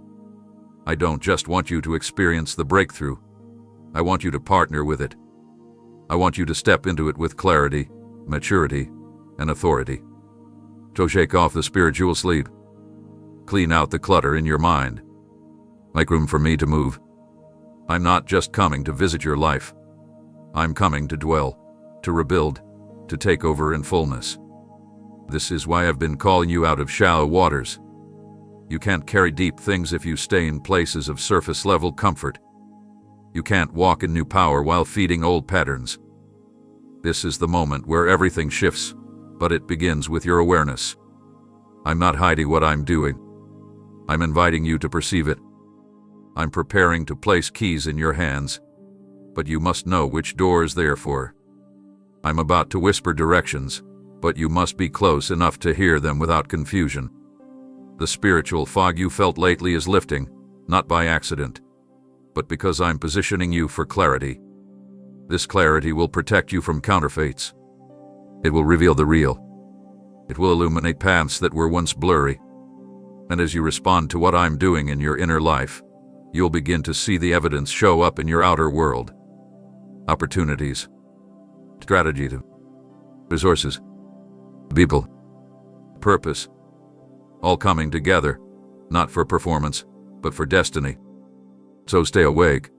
I don't just want you to experience the breakthrough. I want you to partner with it. I want you to step into it with clarity, maturity, and authority. To shake off the spiritual sleep. Clean out the clutter in your mind. Make room for me to move. I'm not just coming to visit your life. I'm coming to dwell, to rebuild, to take over in fullness. This is why I've been calling you out of shallow waters. You can't carry deep things if you stay in places of surface-level comfort. You can't walk in new power while feeding old patterns. This is the moment where everything shifts, but it begins with your awareness. I'm not hiding what I'm doing. I'm inviting you to perceive it. I'm preparing to place keys in your hands, but you must know which doors they're for. I'm about to whisper directions, but you must be close enough to hear them without confusion. The spiritual fog you felt lately is lifting, not by accident, but because I'm positioning you for clarity. This clarity will protect you from counterfeits. It will reveal the real. It will illuminate paths that were once blurry. And as you respond to what I'm doing in your inner life, you'll begin to see the evidence show up in your outer world. Opportunities, strategy, resources, people, purpose, all coming together, not for performance, but for destiny. So stay awake,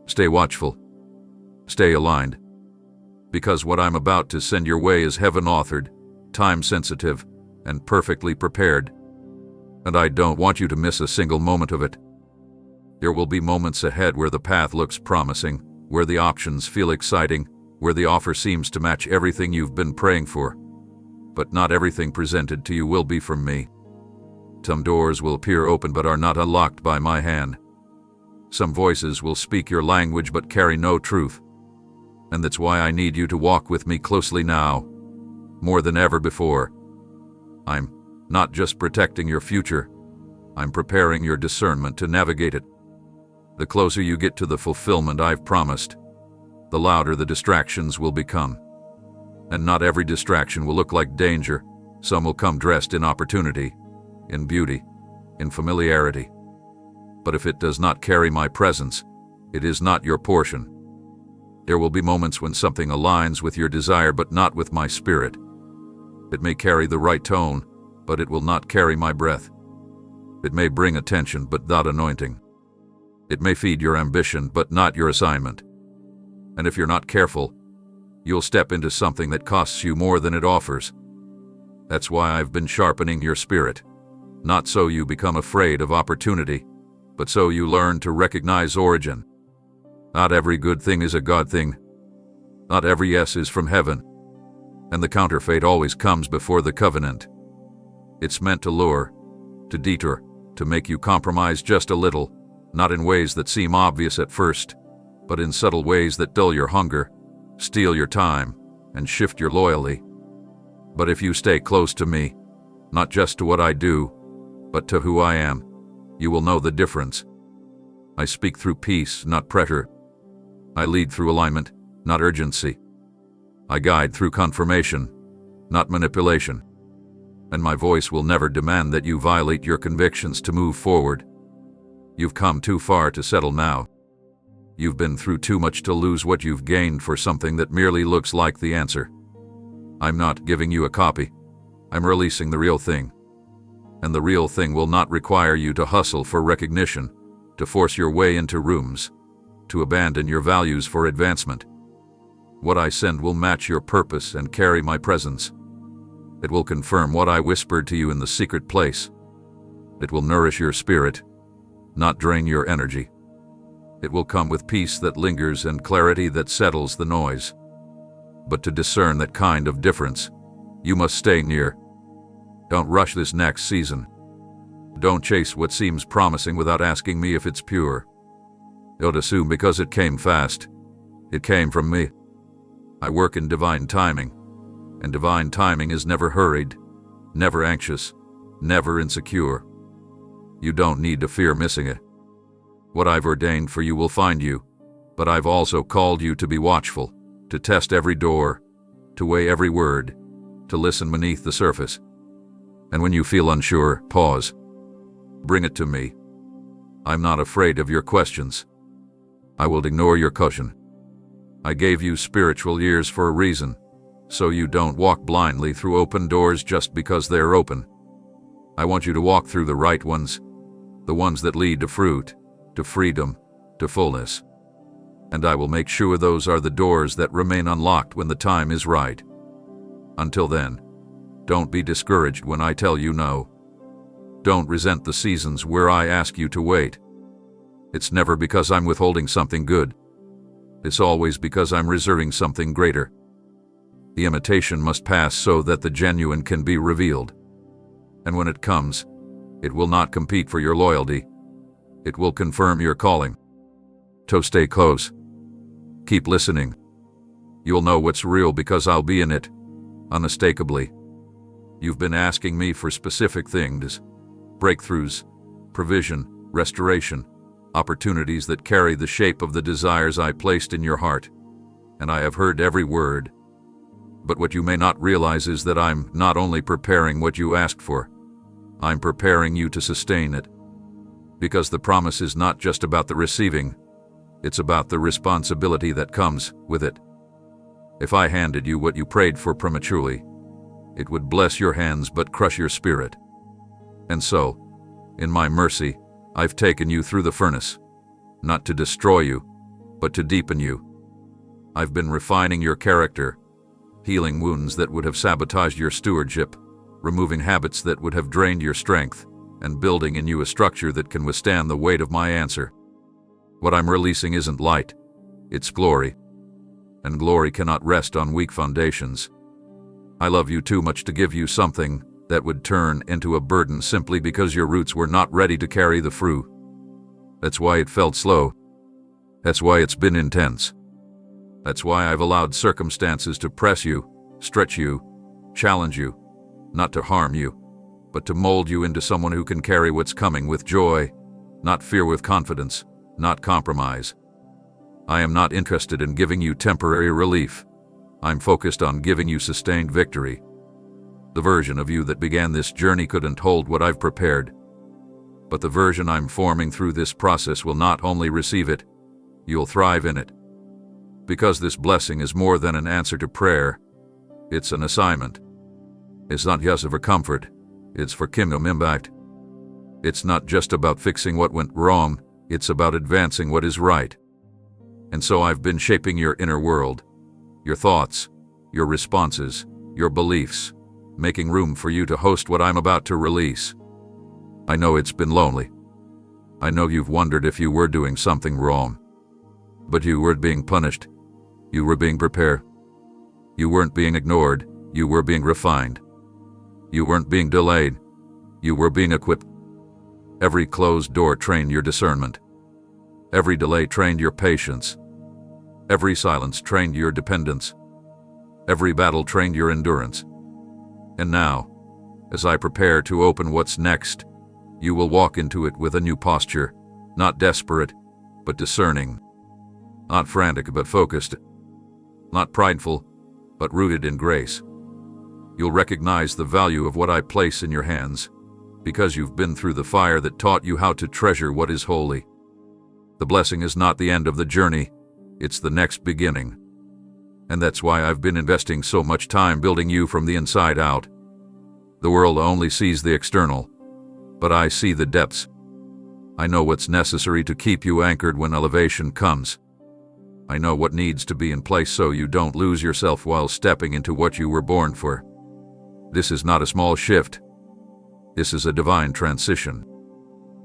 stay watchful, stay aligned, because what I'm about to send your way is heaven-authored, time-sensitive, and perfectly prepared. And I don't want you to miss a single moment of it. There will be moments ahead where the path looks promising, where the options feel exciting, where the offer seems to match everything you've been praying for. But not everything presented to you will be from me. Some doors will appear open but are not unlocked by my hand. Some voices will speak your language but carry no truth. And that's why I need you to walk with me closely now, more than ever before. I'm not just protecting your future, I'm preparing your discernment to navigate it. The closer you get to the fulfillment I've promised, the louder the distractions will become. And not every distraction will look like danger. Some will come dressed in opportunity, in beauty, in familiarity. But if it does not carry my presence, it is not your portion. There will be moments when something aligns with your desire but not with my spirit. It may carry the right tone, but it will not carry my breath. It may bring attention but not anointing. It may feed your ambition but not your assignment. And if you're not careful, you'll step into something that costs you more than it offers. That's why I've been sharpening your spirit, not so you become afraid of opportunity, but so you learn to recognize origin. Not every good thing is a God thing. Not every yes is from heaven. And the counterfeit always comes before the covenant. It's meant to lure, to detour, to make you compromise just a little, not in ways that seem obvious at first, but in subtle ways that dull your hunger, steal your time, and shift your loyalty. But if you stay close to me, not just to what I do, but to who I am, you will know the difference. I speak through peace, not pressure. I lead through alignment, not urgency. I guide through confirmation, not manipulation. And my voice will never demand that you violate your convictions to move forward. You've come too far to settle now. You've been through too much to lose what you've gained for something that merely looks like the answer. I'm not giving you a copy. I'm releasing the real thing. And the real thing will not require you to hustle for recognition, to force your way into rooms, to abandon your values for advancement. What I send will match your purpose and carry my presence. It will confirm what I whispered to you in the secret place. It will nourish your spirit, not drain your energy. It will come with peace that lingers and clarity that settles the noise. But to discern that kind of difference, you must stay near. Don't rush this next season. Don't chase what seems promising without asking me if it's pure. Don't assume because it came fast. It came from me. I work in divine timing, and divine timing is never hurried, never anxious, never insecure. You don't need to fear missing it. What I've ordained for you will find you, but I've also called you to be watchful, to test every door, to weigh every word, to listen beneath the surface. And when you feel unsure, pause. Bring it to me. I'm not afraid of your questions. I will ignore your caution. I gave you spiritual ears for a reason, so you don't walk blindly through open doors just because they're open. I want you to walk through the right ones, the ones that lead to fruit, to freedom, to fullness. And I will make sure those are the doors that remain unlocked when the time is right. Until then, don't be discouraged when I tell you no. Don't resent the seasons where I ask you to wait. It's never because I'm withholding something good. It's always because I'm reserving something greater. The imitation must pass so that the genuine can be revealed. And when it comes, it will not compete for your loyalty. It will confirm your calling. So stay close. Keep listening. You'll know what's real because I'll be in it, unmistakably. You've been asking me for specific things, breakthroughs, provision, restoration, opportunities that carry the shape of the desires I placed in your heart. And I have heard every word. But what you may not realize is that I'm not only preparing what you asked for, I'm preparing you to sustain it. Because the promise is not just about the receiving, it's about the responsibility that comes with it. If I handed you what you prayed for prematurely, it would bless your hands but crush your spirit. And so, in my mercy, I've taken you through the furnace, not to destroy you, but to deepen you. I've been refining your character, healing wounds that would have sabotaged your stewardship, removing habits that would have drained your strength, and building in you a structure that can withstand the weight of my answer. What I'm releasing isn't light, it's glory. And glory cannot rest on weak foundations. I love you too much to give you something that would turn into a burden simply because your roots were not ready to carry the fruit. That's why it felt slow. That's why it's been intense. That's why I've allowed circumstances to press you, stretch you, challenge you, not to harm you, but to mold you into someone who can carry what's coming with joy, not fear, with confidence, not compromise. I am not interested in giving you temporary relief. I'm focused on giving you sustained victory. The version of you that began this journey couldn't hold what I've prepared. But the version I'm forming through this process will not only receive it, you'll thrive in it. Because this blessing is more than an answer to prayer, it's an assignment. It's not just for comfort, it's for kingdom impact. It's not just about fixing what went wrong, it's about advancing what is right. And so I've been shaping your inner world, your thoughts, your responses, your beliefs, making room for you to host what I'm about to release. I know it's been lonely. I know you've wondered if you were doing something wrong. But you weren't being punished. You were being prepared. You weren't being ignored. You were being refined. You weren't being delayed. You were being equipped. Every closed door trained your discernment. Every delay trained your patience. Every silence trained your dependence. Every battle trained your endurance. And now, as I prepare to open what's next, you will walk into it with a new posture, not desperate, but discerning. Not frantic, but focused. Not prideful, but rooted in grace. You'll recognize the value of what I place in your hands, because you've been through the fire that taught you how to treasure what is holy. The blessing is not the end of the journey, it's the next beginning. And that's why I've been investing so much time building you from the inside out. The world only sees the external, but I see the depths. I know what's necessary to keep you anchored when elevation comes. I know what needs to be in place so you don't lose yourself while stepping into what you were born for. This is not a small shift. This is a divine transition.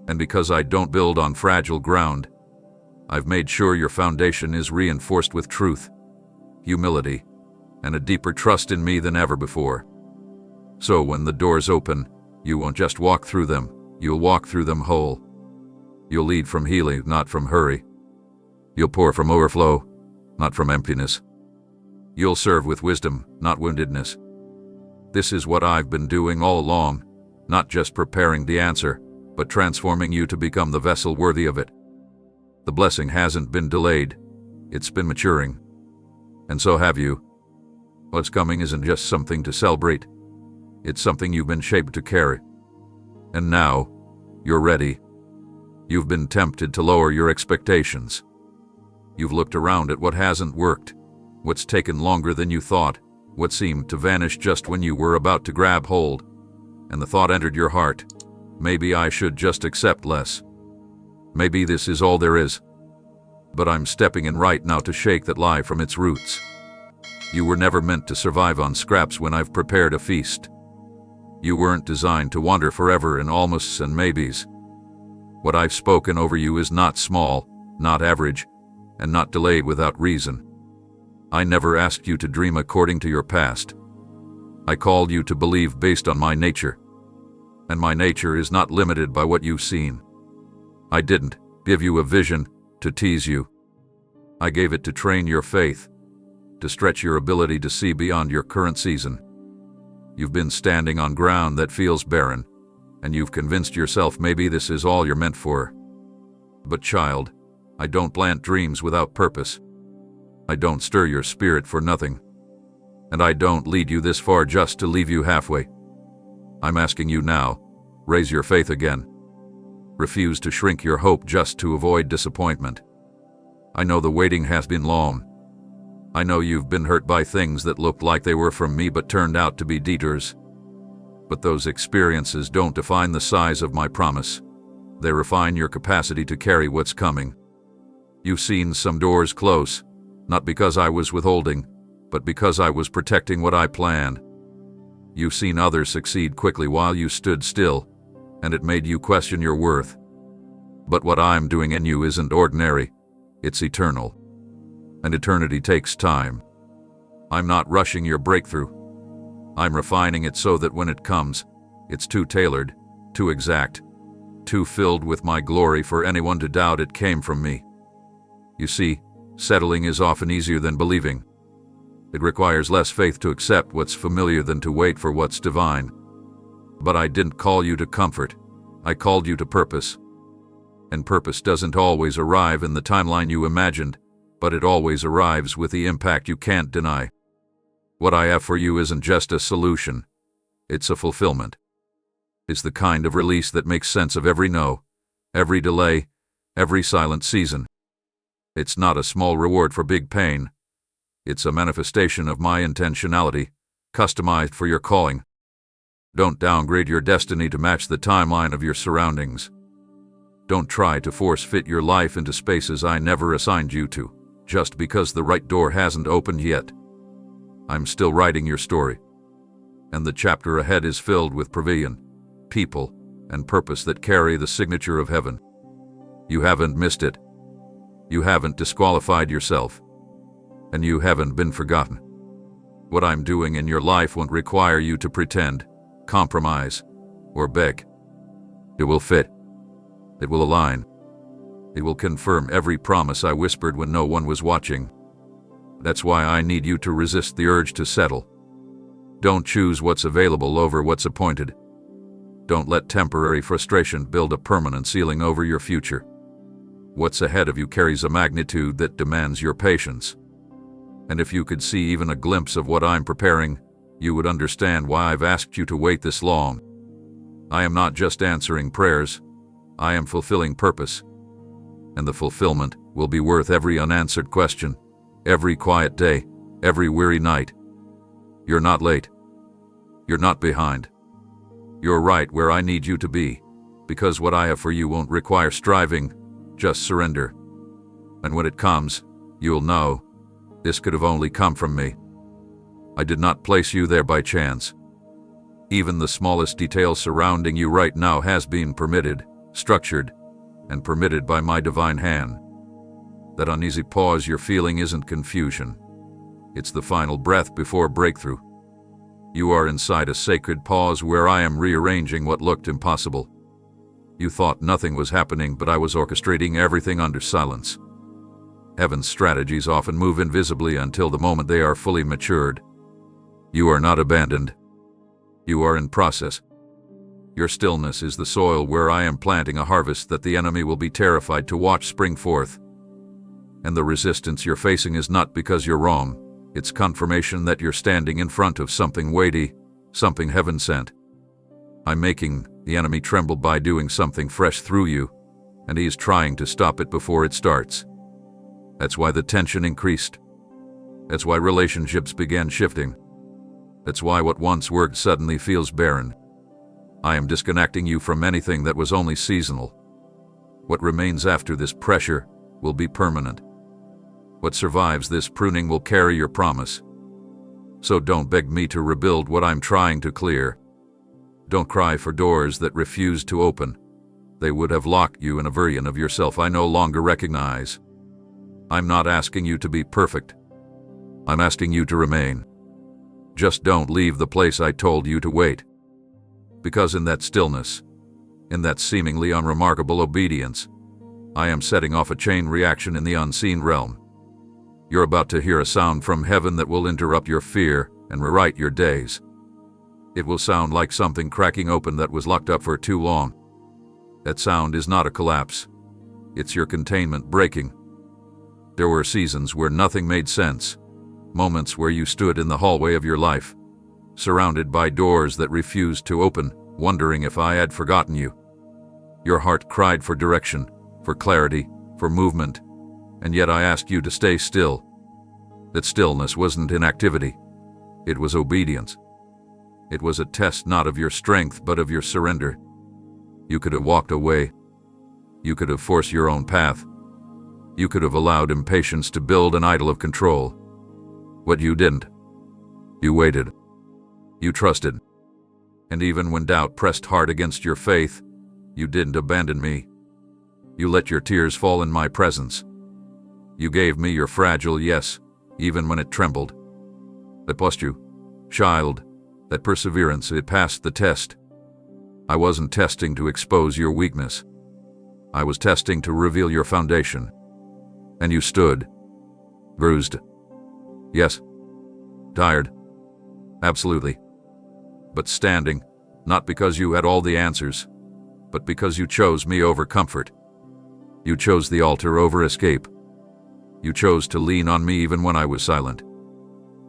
And because I don't build on fragile ground, I've made sure your foundation is reinforced with truth, humility, and a deeper trust in me than ever before. So when the doors open, you won't just walk through them, you'll walk through them whole. You'll lead from healing, not from hurry. You'll pour from overflow, not from emptiness. You'll serve with wisdom, not woundedness. This is what I've been doing all along, not just preparing the answer, but transforming you to become the vessel worthy of it. The blessing hasn't been delayed, it's been maturing. And so have you. What's coming isn't just something to celebrate, it's something you've been shaped to carry. And now, you're ready. You've been tempted to lower your expectations. You've looked around at what hasn't worked, what's taken longer than you thought, what seemed to vanish just when you were about to grab hold. And the thought entered your heart, maybe I should just accept less. Maybe this is all there is. But I'm stepping in right now to shake that lie from its roots. You were never meant to survive on scraps when I've prepared a feast. You weren't designed to wander forever in almosts and maybes. What I've spoken over you is not small, not average, and not delayed without reason. I never asked you to dream according to your past. I called you to believe based on my nature. And my nature is not limited by what you've seen. I didn't give you a vision to tease you. I gave it to train your faith, to stretch your ability to see beyond your current season. You've been standing on ground that feels barren, and you've convinced yourself maybe this is all you're meant for. But child, I don't plant dreams without purpose. I don't stir your spirit for nothing. And I don't lead you this far just to leave you halfway. I'm asking you now, raise your faith again. Refuse to shrink your hope just to avoid disappointment. I know the waiting has been long. I know you've been hurt by things that looked like they were from me but turned out to be detours. But those experiences don't define the size of my promise. They refine your capacity to carry what's coming. You've seen some doors close, not because I was withholding, but because I was protecting what I planned. You've seen others succeed quickly while you stood still, and it made you question your worth. But what I'm doing in you isn't ordinary, it's eternal. And eternity takes time. I'm not rushing your breakthrough. I'm refining it so that when it comes, it's too tailored, too exact, too filled with my glory for anyone to doubt it came from me. You see, settling is often easier than believing. It requires less faith to accept what's familiar than to wait for what's divine. But I didn't call you to comfort, I called you to purpose. And purpose doesn't always arrive in the timeline you imagined, but it always arrives with the impact you can't deny. What I have for you isn't just a solution, it's a fulfillment. It's the kind of release that makes sense of every no, every delay, every silent season. It's not a small reward for big pain. It's a manifestation of my intentionality, customized for your calling. Don't downgrade your destiny to match the timeline of your surroundings. Don't try to force-fit your life into spaces I never assigned you to, just because the right door hasn't opened yet. I'm still writing your story, and the chapter ahead is filled with pavilion, people, and purpose that carry the signature of heaven. You haven't missed it. You haven't disqualified yourself. And you haven't been forgotten. What I'm doing in your life won't require you to pretend, compromise, or beg. It will fit. It will align. It will confirm every promise I whispered when no one was watching. That's why I need you to resist the urge to settle. Don't choose what's available over what's appointed. Don't let temporary frustration build a permanent ceiling over your future. What's ahead of you carries a magnitude that demands your patience. And if you could see even a glimpse of what I'm preparing, you would understand why I've asked you to wait this long. I am not just answering prayers, I am fulfilling purpose. And the fulfillment will be worth every unanswered question, every quiet day, every weary night. You're not late. You're not behind. You're right where I need you to be, because what I have for you won't require striving, just surrender. And when it comes, you'll know, this could have only come from me. I did not place you there by chance. Even the smallest detail surrounding you right now has been permitted, structured, and permitted by my divine hand. That uneasy pause you're feeling isn't confusion. It's the final breath before breakthrough. You are inside a sacred pause where I am rearranging what looked impossible. You thought nothing was happening, but I was orchestrating everything under silence. Heaven's strategies often move invisibly until the moment they are fully matured. You are not abandoned. You are in process. Your stillness is the soil where I am planting a harvest that the enemy will be terrified to watch spring forth. And the resistance you're facing is not because you're wrong. It's confirmation that you're standing in front of something weighty, something heaven sent. I'm making the enemy tremble by doing something fresh through you, and he is trying to stop it before it starts. That's why the tension increased. That's why relationships began shifting. That's why what once worked suddenly feels barren. I am disconnecting you from anything that was only seasonal. What remains after this pressure will be permanent. What survives this pruning will carry your promise. So don't beg me to rebuild what I'm trying to clear. Don't cry for doors that refuse to open. They would have locked you in a version of yourself I no longer recognize. I'm not asking you to be perfect. I'm asking you to remain. Just don't leave the place I told you to wait. Because in that stillness, in that seemingly unremarkable obedience, I am setting off a chain reaction in the unseen realm. You're about to hear a sound from heaven that will interrupt your fear and rewrite your days. It will sound like something cracking open that was locked up for too long. That sound is not a collapse. It's your containment breaking. There were seasons where nothing made sense, moments where you stood in the hallway of your life, surrounded by doors that refused to open, wondering if I had forgotten you. Your heart cried for direction, for clarity, for movement, and yet I asked you to stay still. That stillness wasn't inactivity. It was obedience. It was a test not of your strength but of your surrender. You could have walked away. You could have forced your own path. You could have allowed impatience to build an idol of control. What you didn't. You waited. You trusted. And even when doubt pressed hard against your faith, you didn't abandon me. You let your tears fall in my presence. You gave me your fragile yes, even when it trembled. That blessed you, child, that perseverance, it passed the test. I wasn't testing to expose your weakness. I was testing to reveal your foundation. And you stood, bruised. Yes. Tired. Absolutely. But standing, not because you had all the answers, but because you chose me over comfort. You chose the altar over escape. You chose to lean on me even when I was silent.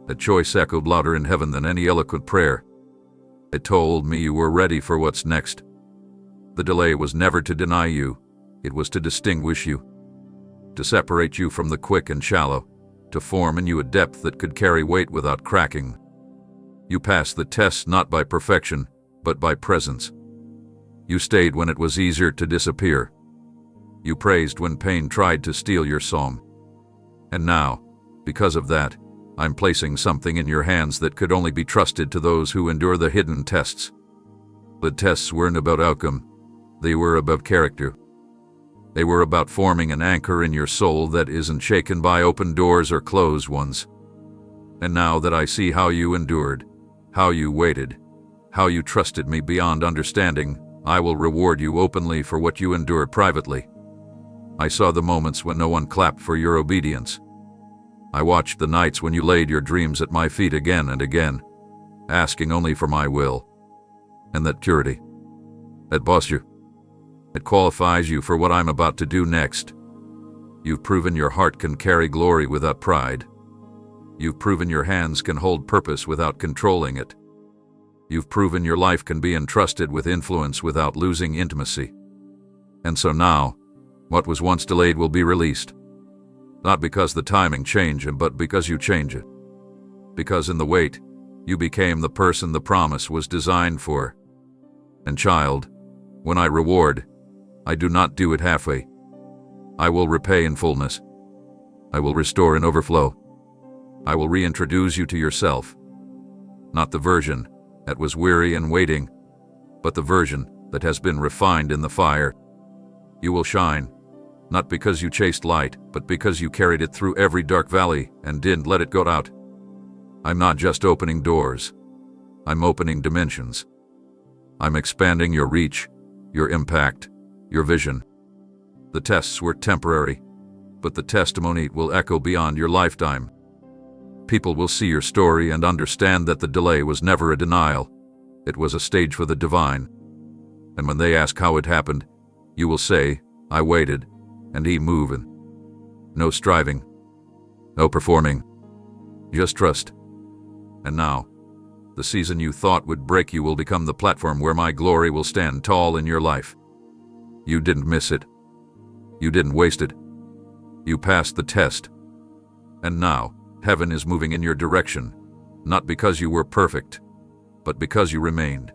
That choice echoed louder in heaven than any eloquent prayer. It told me you were ready for what's next. The delay was never to deny you. It was to distinguish you. To separate you from the quick and shallow. To form in you a depth that could carry weight without cracking. You passed the test not by perfection, but by presence. You stayed when it was easier to disappear. You praised when pain tried to steal your song. And now, because of that, I'm placing something in your hands that could only be trusted to those who endure the hidden tests. The tests weren't about outcome. They were about character. They were about forming an anchor in your soul that isn't shaken by open doors or closed ones. And now that I see how you endured, how you waited, how you trusted me beyond understanding, I will reward you openly for what you endured privately. I saw the moments when no one clapped for your obedience. I watched the nights when you laid your dreams at my feet again and again, asking only for my will. And that purity, it bossed you. It qualifies you for what I'm about to do next. You've proven your heart can carry glory without pride. You've proven your hands can hold purpose without controlling it. You've proven your life can be entrusted with influence without losing intimacy. And so now, what was once delayed will be released. Not because the timing changed, but because you change it. Because in the wait, you became the person the promise was designed for. And child, when I reward, I do not do it halfway. I will repay in fullness. I will restore in overflow. I will reintroduce you to yourself. Not the version that was weary and waiting, but the version that has been refined in the fire. You will shine, not because you chased light, but because you carried it through every dark valley and didn't let it go out. I'm not just opening doors. I'm opening dimensions. I'm expanding your reach, your impact, your vision. The tests were temporary, but the testimony will echo beyond your lifetime. People will see your story and understand that the delay was never a denial. It was a stage for the divine. And when they ask how it happened, you will say, I waited, and he moving. No striving, no performing, just trust. And now, the season you thought would break you will become the platform where my glory will stand tall in your life. You didn't miss it. You didn't waste it. You passed the test. And now, heaven is moving in your direction, not because you were perfect, but because you remained.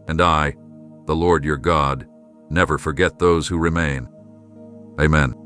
And I, the Lord your God, never forget those who remain. Amen.